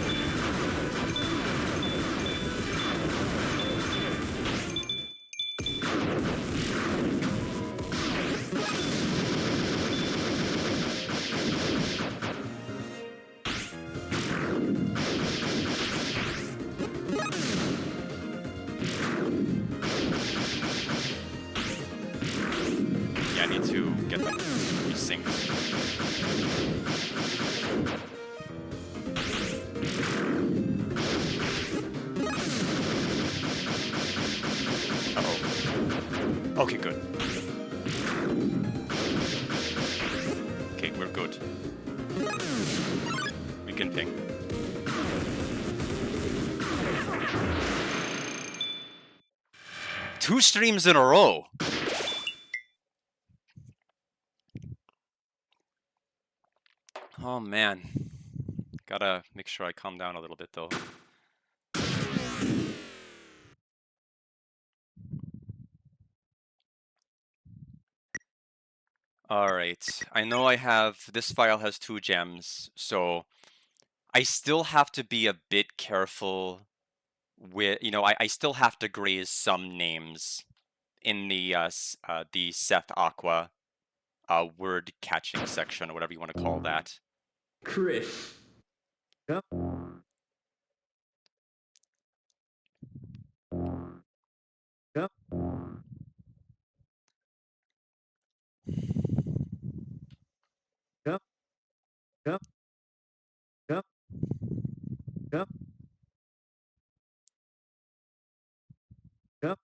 Yeah, I need to get them resynced. Okay, good. Okay, we're good. We can ping. Two streams in a row! Oh man. Gotta make sure I calm down a little bit though. All right. I know I have this file has 2 gems, so I still have to be a bit careful with, I still have to graze some names in the Seth Aqua word catching section or whatever you want to call that. Chris. Yep. Yep. Yep. Yep. Yep. Yep. Yep.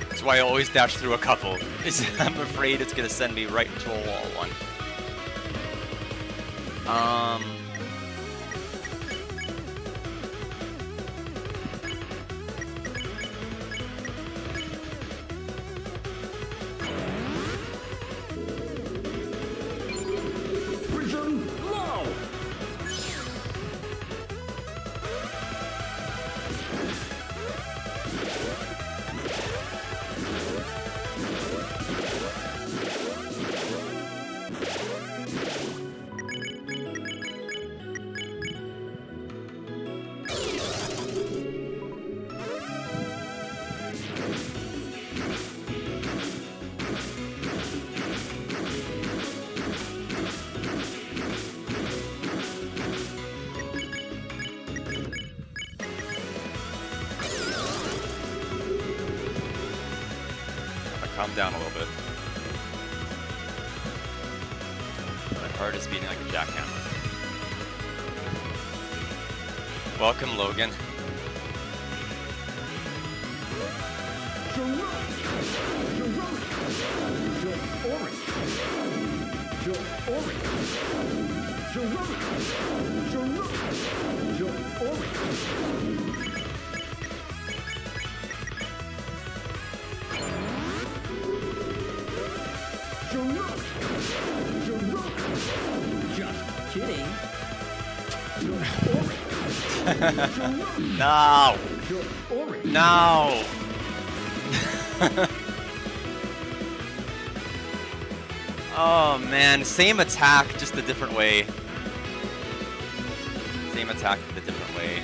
That's why I always dash through a couple. I'm afraid it's gonna send me right into a wall one. Prism low. Calm down a little bit. My heart is beating like a jackhammer. Welcome, Logan. Just kidding. No! No! Oh man, same attack, just a different way. Same attack, but a different way.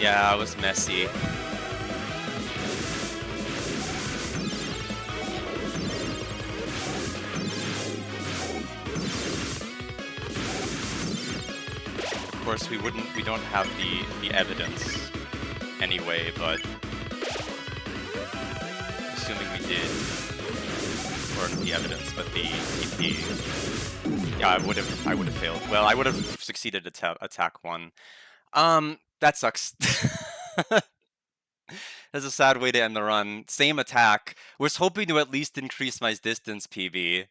Yeah, it was messy. Of course, we don't have the evidence anyway, but assuming we did, or not the evidence, but the TP, yeah, I would have failed. Well, I would have succeeded at attack 1. That sucks. That's a sad way to end the run. Same attack. Was hoping to at least increase my distance PB,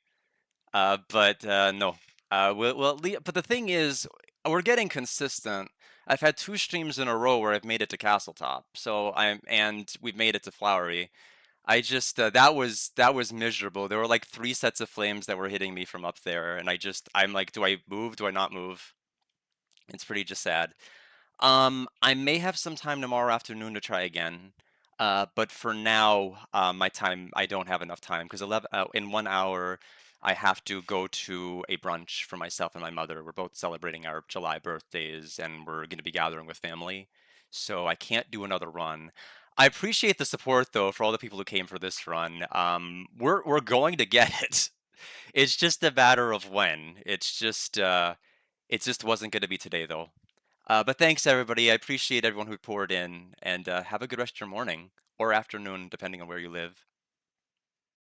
but no. But the thing is, we're getting consistent. I've had 2 streams in a row where I've made it to Castletop, and we've made it to Flowery. I just that was miserable. There were like 3 sets of flames that were hitting me from up there, and I'm like, do I move? Do I not move? It's pretty just sad. I may have some time tomorrow afternoon to try again. But for now, my time, I don't have enough time because in 1 hour, I have to go to a brunch for myself and my mother. We're both celebrating our July birthdays, and we're going to be gathering with family. So I can't do another run. I appreciate the support though for all the people who came for this run. We're going to get it. It's just a matter of when. It just wasn't going to be today though. But thanks everybody. I appreciate everyone who poured in, and have a good rest of your morning or afternoon, depending on where you live.